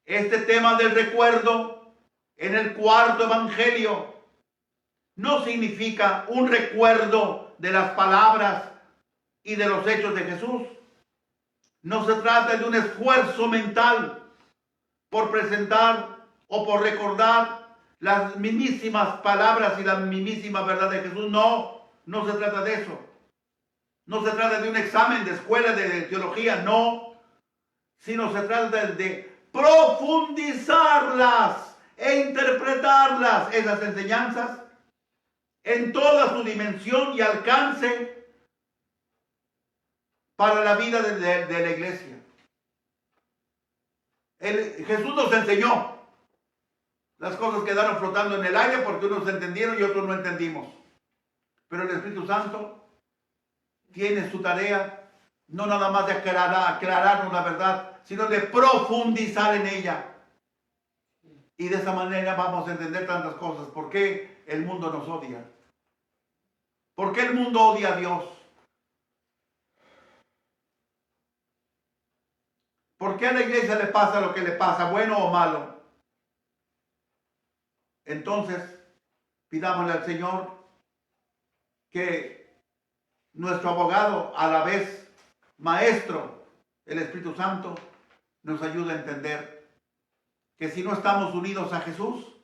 Speaker 2: Este tema del recuerdo en el cuarto evangelio no significa un recuerdo de las palabras y de los hechos de Jesús. No se trata de un esfuerzo mental por presentar o por recordar las mismísimas palabras y la mismísima verdad de Jesús. No se trata de eso. No se trata de un examen de escuela de teología, no. Sino se trata de profundizarlas e interpretarlas, esas enseñanzas, en toda su dimensión y alcance para la vida de la iglesia. Jesús nos enseñó. Las cosas quedaron flotando en el aire porque unos entendieron y otros no entendimos. Pero el Espíritu Santo tiene su tarea no nada más de aclararnos la verdad, sino de profundizar en ella. Y de esa manera vamos a entender tantas cosas. ¿Por qué el mundo nos odia? ¿Por qué el mundo odia a Dios? ¿Por qué a la iglesia le pasa lo que le pasa, bueno o malo? Entonces, pidámosle al Señor que nuestro abogado, a la vez maestro, el Espíritu Santo, nos ayude a entender que si no estamos unidos a Jesús,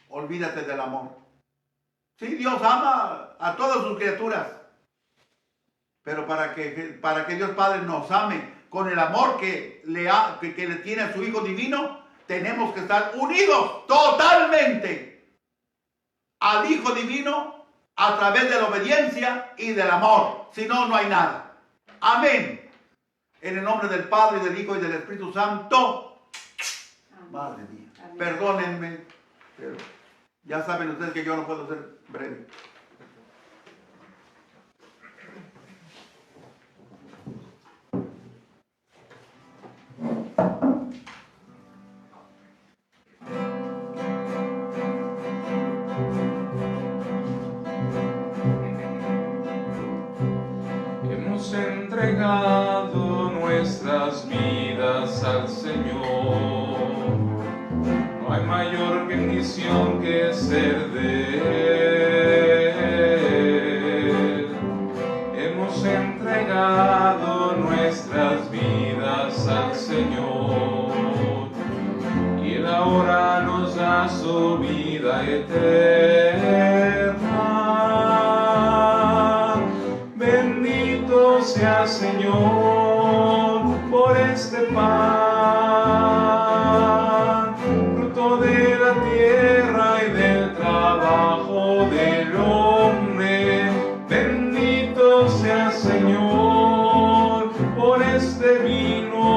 Speaker 2: olvídate del amor. Sí, Dios ama a todas sus criaturas, pero para que Dios Padre nos ame con el amor que le tiene a su Hijo Divino, tenemos que estar unidos totalmente al Hijo Divino a través de la obediencia y del amor. Si no, no hay nada. Amén. En el nombre del Padre, del Hijo y del Espíritu Santo. Amén. Madre mía. Amén. Perdónenme, pero ya saben ustedes que yo no puedo ser breve.
Speaker 1: Hemos entregado nuestras vidas al Señor. No hay mayor bendición que ser de Él. Hemos entregado nuestras vidas al Señor y Él ahora nos da su vida eterna. Bendito sea Señor por este pan, fruto de la tierra y del trabajo del hombre. Bendito sea Señor por este vino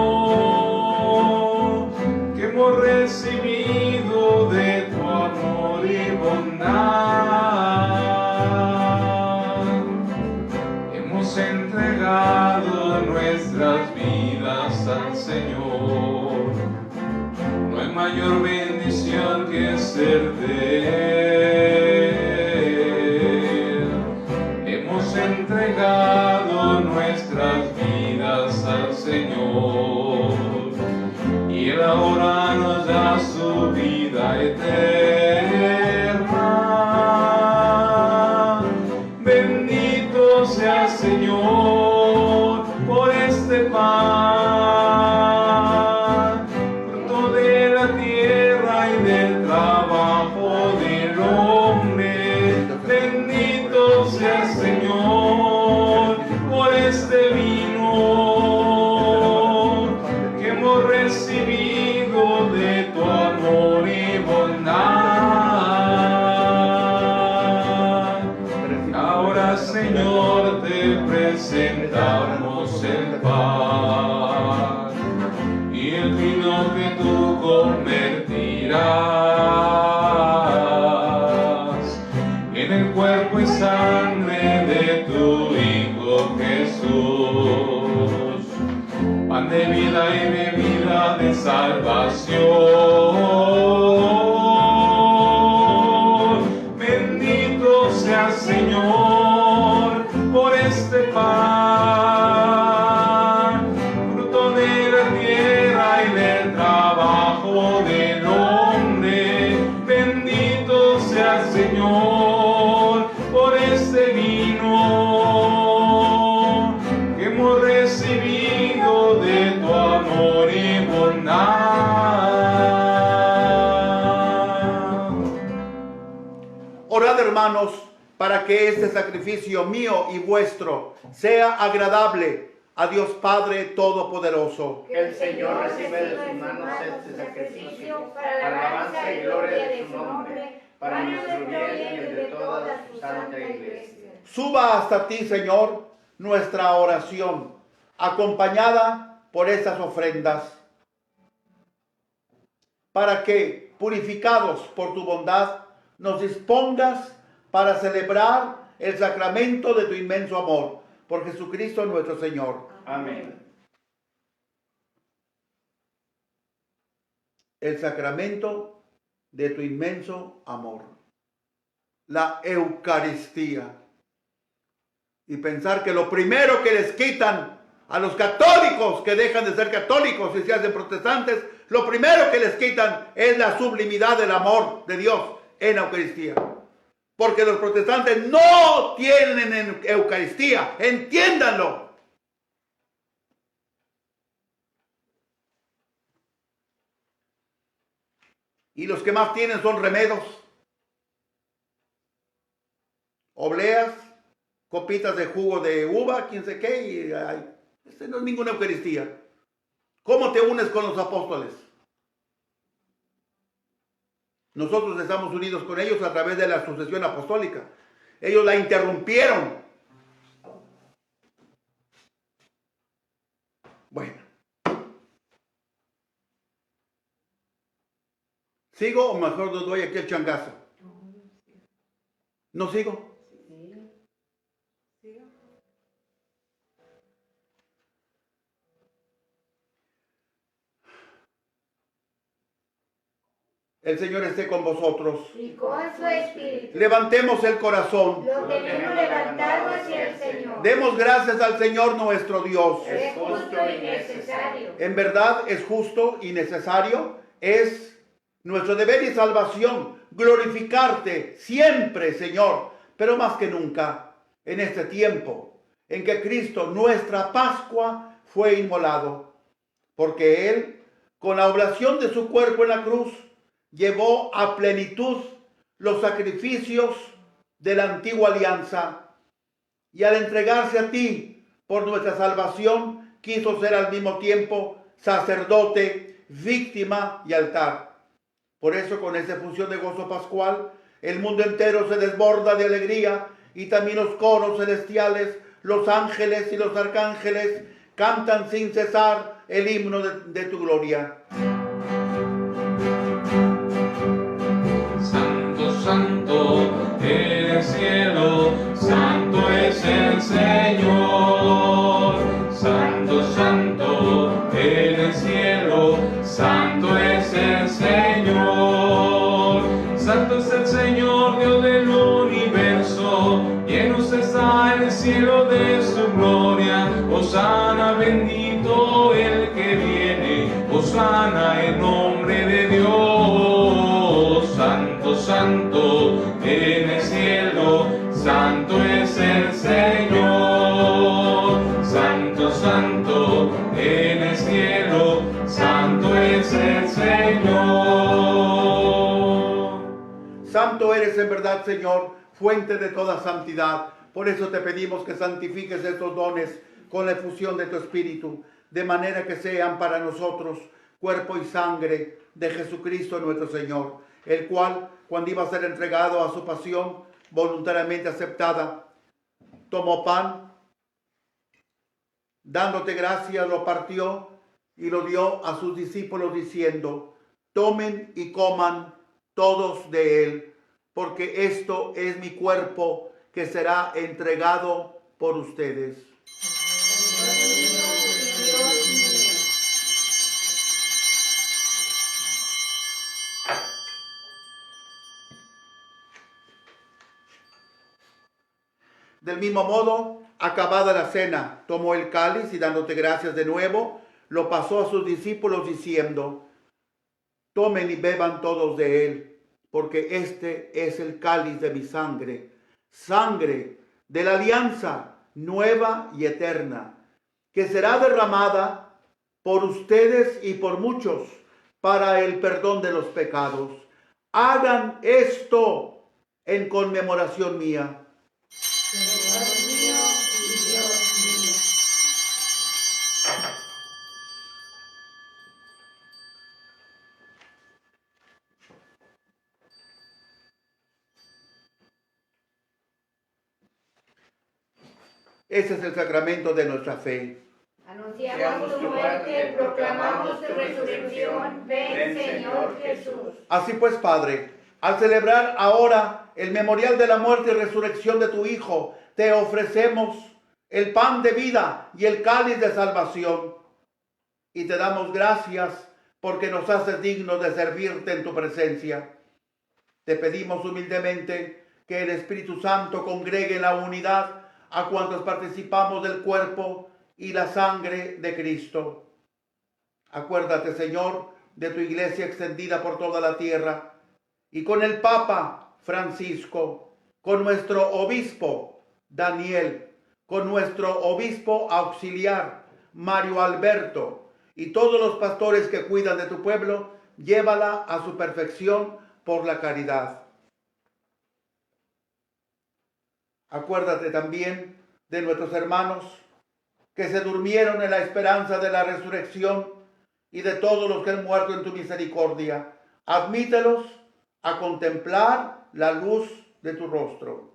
Speaker 1: que hemos recibido de tu amor y bondad. Hemos entregado nuestras vidas al Señor. No hay mayor bendición que ser de Él. Hemos entregado nuestras vidas al Señor y Él ahora nos da su vida eterna. Bendito sea Señor por este pan, fruto de la tierra y del trabajo del hombre. Bendito sea Señor por este vino que hemos recibido de tu amor y bondad. Ahora, Señor, te presentamos el pan y el vino que tú convertirás en el cuerpo y sangre de tu Hijo Jesús, pan de vida y bebida de salvación. Bendito sea Señor por este pan, fruto de la tierra y del trabajo del hombre. Bendito sea Señor por este vino que hemos recibido de tu amor y bondad.
Speaker 2: Orad, hermanos, para que este sacrificio mío y vuestro sea agradable a Dios Padre Todopoderoso.
Speaker 4: Que el Señor reciba de sus manos este sacrificio para la alabanza y gloria de su nombre, para nuestro bien y el de toda su santa iglesia.
Speaker 2: Suba hasta ti, Señor, nuestra oración, acompañada por estas ofrendas, para que, purificados por tu bondad, nos dispongas para celebrar el sacramento de tu inmenso amor, por Jesucristo nuestro Señor.
Speaker 4: Amén.
Speaker 2: El sacramento de tu inmenso amor. La Eucaristía. Y pensar que lo primero que les quitan a los católicos que dejan de ser católicos y se hacen protestantes, lo primero que les quitan es la sublimidad del amor de Dios en la Eucaristía. Porque los protestantes no tienen Eucaristía, entiéndanlo. Y los que más tienen son remedos, obleas, copitas de jugo de uva, quién sé qué, y ay, no es ninguna Eucaristía. ¿Cómo te unes con los apóstoles? Nosotros estamos unidos con ellos a través de la sucesión apostólica. Ellos la interrumpieron. Bueno. ¿Sigo o mejor les doy aquí el changazo? ¿No sigo? El Señor esté con vosotros.
Speaker 3: Y con su espíritu.
Speaker 2: Levantemos el corazón.
Speaker 3: Lo tenemos levantado hacia el Señor.
Speaker 2: Demos gracias al Señor nuestro Dios.
Speaker 3: Es justo y necesario.
Speaker 2: En verdad es justo y necesario. Es nuestro deber y salvación glorificarte siempre, Señor, pero más que nunca en este tiempo en que Cristo, nuestra Pascua, fue inmolado. Porque Él, con la oblación de su cuerpo en la cruz, llevó a plenitud los sacrificios de la antigua alianza, y al entregarse a ti por nuestra salvación, quiso ser al mismo tiempo sacerdote, víctima y altar. Por eso, con esa efusión de gozo pascual, el mundo entero se desborda de alegría, y también los coros celestiales, los ángeles y los arcángeles cantan sin cesar el himno de tu gloria.
Speaker 1: Santo en el cielo, santo es el Señor. Santo, santo en el cielo, santo es el Señor. Santo es el Señor, Dios del universo, lleno está el cielo de su gloria. Hosana, bendito el que viene, hosana en nombre de Dios. Santo, santo en el cielo, santo es el Señor. Santo, santo en el cielo, santo es el Señor.
Speaker 2: Santo eres en verdad, Señor, fuente de toda santidad. Por eso te pedimos que santifiques estos dones con la efusión de tu Espíritu, de manera que sean para nosotros cuerpo y sangre de Jesucristo nuestro Señor, el cual, cuando iba a ser entregado a su pasión voluntariamente aceptada, tomó pan, dándote gracias, lo partió y lo dio a sus discípulos diciendo: tomen y coman todos de él, porque esto es mi cuerpo que será entregado por ustedes. Del mismo modo, acabada la cena, tomó el cáliz y dándote gracias de nuevo, lo pasó a sus discípulos diciendo: tomen y beban todos de él, porque este es el cáliz de mi sangre, sangre de la alianza nueva y eterna, que será derramada por ustedes y por muchos para el perdón de los pecados. Hagan esto en conmemoración mía.
Speaker 3: Señor mío y Dios mío.
Speaker 2: Ese es el sacramento de nuestra fe.
Speaker 3: Anunciamos tu muerte, proclamamos tu resurrección. Ven, Señor Jesús.
Speaker 2: Así pues, Padre, al celebrar ahora el memorial de la muerte y resurrección de tu Hijo, te ofrecemos el pan de vida y el cáliz de salvación. Y te damos gracias porque nos haces dignos de servirte en tu presencia. Te pedimos humildemente que el Espíritu Santo congregue en la unidad a cuantos participamos del cuerpo y la sangre de Cristo. Acuérdate, Señor, de tu iglesia extendida por toda la tierra, y con el Papa Francisco, con nuestro obispo Daniel, con nuestro obispo auxiliar Mario Alberto, y todos los pastores que cuidan de tu pueblo, llévala a su perfección por la caridad. Acuérdate también de nuestros hermanos que se durmieron en la esperanza de la resurrección y de todos los que han muerto en tu misericordia. Admítelos a contemplar la luz de tu rostro.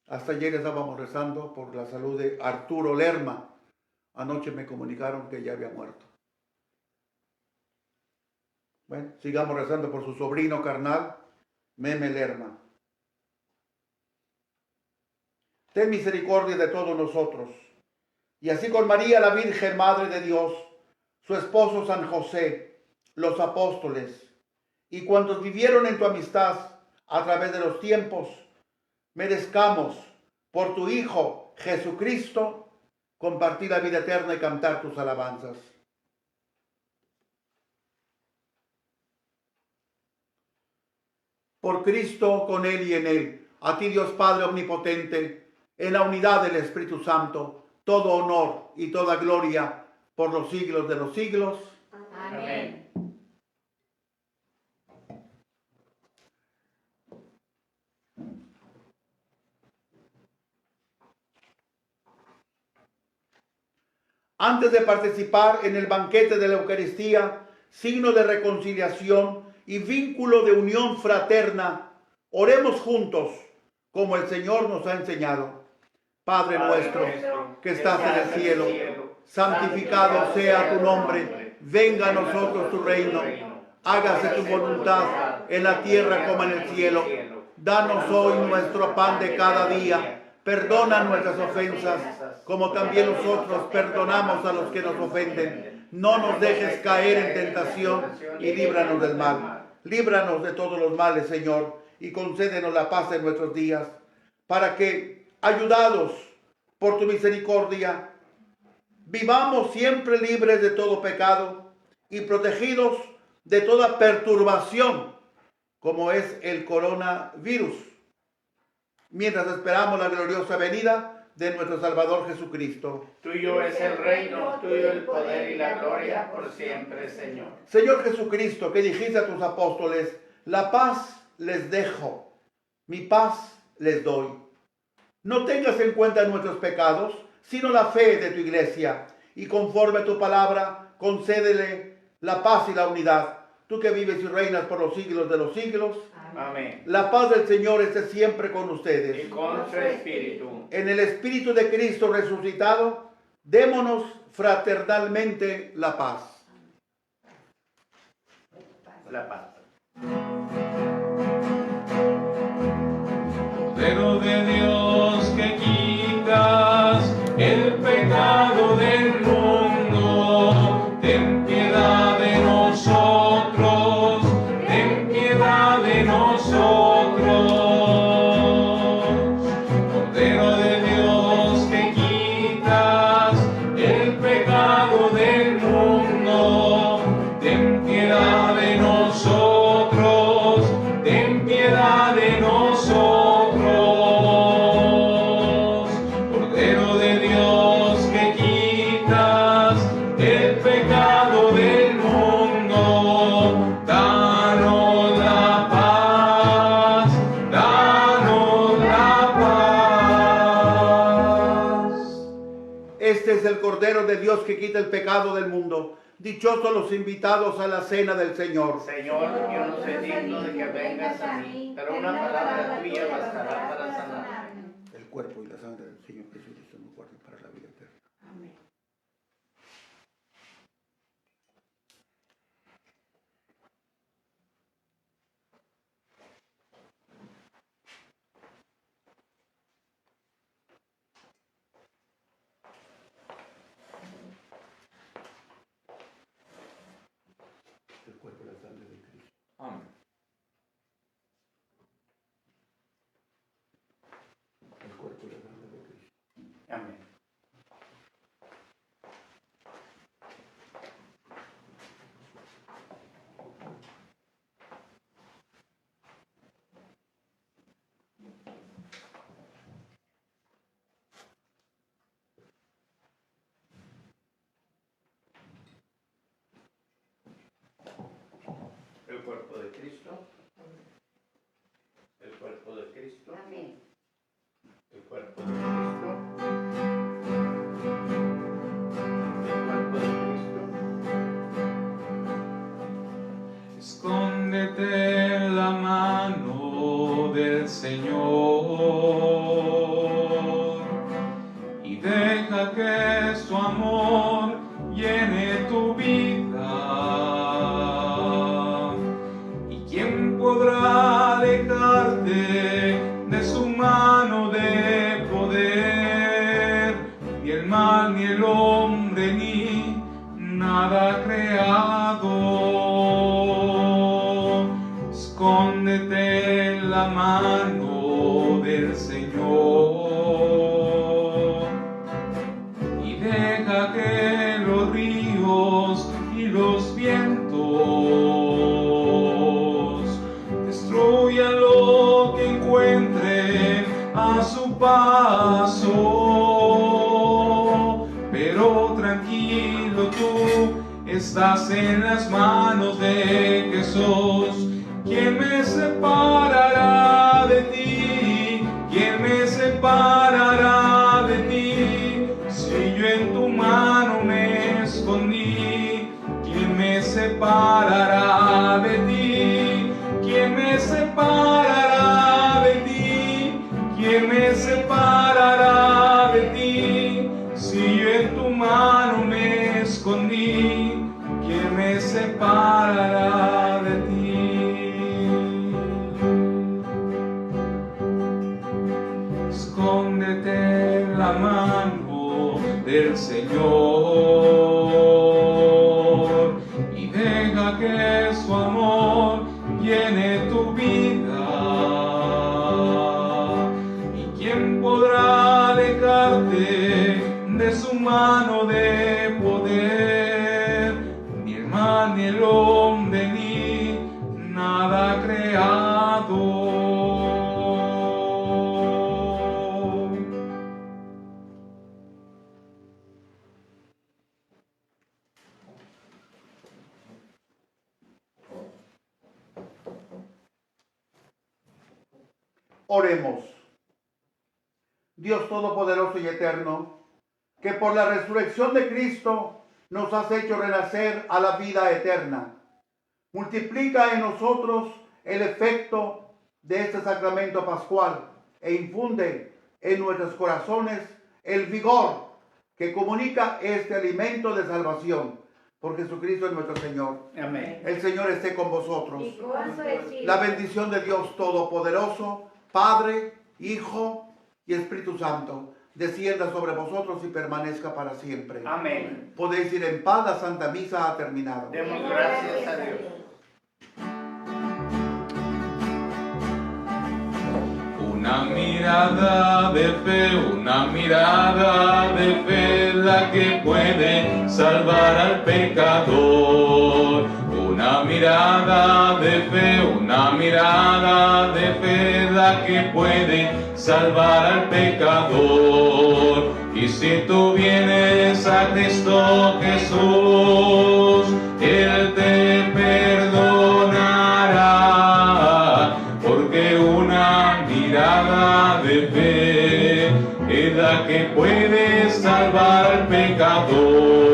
Speaker 2: Hasta ayer estábamos rezando por la salud de Arturo Lerma. Anoche me comunicaron que ya había muerto. Bueno, sigamos rezando por su sobrino carnal, Meme Lerma. Ten misericordia de todos nosotros. Y así con María, la Virgen Madre de Dios, su esposo San José, los apóstoles, y cuantos vivieron en tu amistad a través de los tiempos, merezcamos por tu Hijo Jesucristo compartir la vida eterna y cantar tus alabanzas. Por Cristo, con Él y en Él, a ti Dios Padre Omnipotente, en la unidad del Espíritu Santo, todo honor y toda gloria por los siglos de los siglos.
Speaker 3: Amén.
Speaker 2: Antes de participar en el banquete de la Eucaristía, signo de reconciliación y vínculo de unión fraterna, oremos juntos, como el Señor nos ha enseñado. Padre nuestro, que estás en el cielo, santificado sea tu nombre, venga a nosotros tu reino, hágase tu voluntad en la tierra como en el cielo. Danos hoy nuestro pan de cada día. Perdona nuestras ofensas, como también nosotros perdonamos a los que nos ofenden. No nos dejes caer en tentación y líbranos del mal. Líbranos de todos los males, Señor, y concédenos la paz en nuestros días, para que, ayudados por tu misericordia, vivamos siempre libres de todo pecado y protegidos de toda perturbación, como es el coronavirus, mientras esperamos la gloriosa venida de nuestro Salvador Jesucristo.
Speaker 4: Tuyo es el reino, tuyo el poder y la gloria por siempre, Señor.
Speaker 2: Señor Jesucristo, que dijiste a tus apóstoles, la paz les dejo, mi paz les doy. No tengas en cuenta nuestros pecados, sino la fe de tu iglesia, y conforme a tu palabra, concédele la paz y la unidad. Tú que vives y reinas por los siglos de los siglos.
Speaker 4: Amén.
Speaker 2: La paz del Señor esté siempre con ustedes.
Speaker 4: Y con su espíritu.
Speaker 2: En el Espíritu de Cristo resucitado, démonos fraternalmente la paz.
Speaker 4: La paz.
Speaker 1: Cordero de Dios que quitas el pecado del mundo, ten piedad de nosotros, ten piedad de nosotros. Cordero de Dios que quitas el pecado del mundo, ten piedad de nosotros, ten piedad de nosotros. Cordero de Dios que quitas el pecado del mundo, danos la paz, danos la paz.
Speaker 2: Este es el Cordero de Dios que quita el pecado del mundo. Dichosos los invitados a la cena del Señor.
Speaker 4: Señor, yo no soy digno de que vengas a mí, pero una palabra tuya bastará para sanar.
Speaker 2: El cuerpo y la sangre del Señor Jesucristo nos guarden para la vida eterna.
Speaker 3: Amén.
Speaker 2: El cuerpo y la sangre de Cristo.
Speaker 1: Amén.
Speaker 2: El cuerpo y la sangre de Cristo.
Speaker 4: cuerpo de Cristo. El cuerpo de Cristo.
Speaker 3: Amén.
Speaker 4: El cuerpo de Cristo. El cuerpo de Cristo.
Speaker 1: Escóndete en la mano del Señor y deja que su amor llene tu vida. ¿Y quién podrá alejarte de su mano de poder? Ni el mal, ni el hombre, ni nada creado. Escóndete en la mano del Señor y deja que los ríos y los vientos destruyan lo que encuentren a su paso. Pero tranquilo, tú estás en las manos de Jesús. ¿Quién me separará de ti? ¿Quién me separará de ti? Si yo en tu mano me escondí. ¿Quién me separará de ti? ¿Quién me separará de ti? ¿Quién me separará de ti? Si yo en tu mano me escondí. ¿Quién me separará de ti? Escóndete en la mano del Señor y deja que su amor llene tu vida. ¿Y quién podrá alejarte de su mano de poder? Ni el mal, ni el hombre, ni nada creado.
Speaker 2: Oremos. Dios Todopoderoso y Eterno, que por la resurrección de Cristo nos has hecho renacer a la vida eterna. Multiplica en nosotros el efecto de este sacramento pascual e infunde en nuestros corazones el vigor que comunica este alimento de salvación. Por Jesucristo es nuestro Señor.
Speaker 4: Amén.
Speaker 2: El Señor esté con vosotros.
Speaker 3: Y con su espíritu.
Speaker 2: La bendición de Dios Todopoderoso, Padre, Hijo y Espíritu Santo, descienda sobre vosotros y permanezca para siempre.
Speaker 4: Amén.
Speaker 2: Podéis ir en paz, la Santa Misa ha terminado.
Speaker 4: Demos gracias a Dios.
Speaker 1: Una mirada de fe, una mirada de fe, la que puede salvar al pecador. Una mirada de fe, una mirada de fe, la que puede salvar al pecador. Y si tú vienes a Cristo Jesús, Él te perdonará, porque una mirada de fe es la que puede salvar al pecador.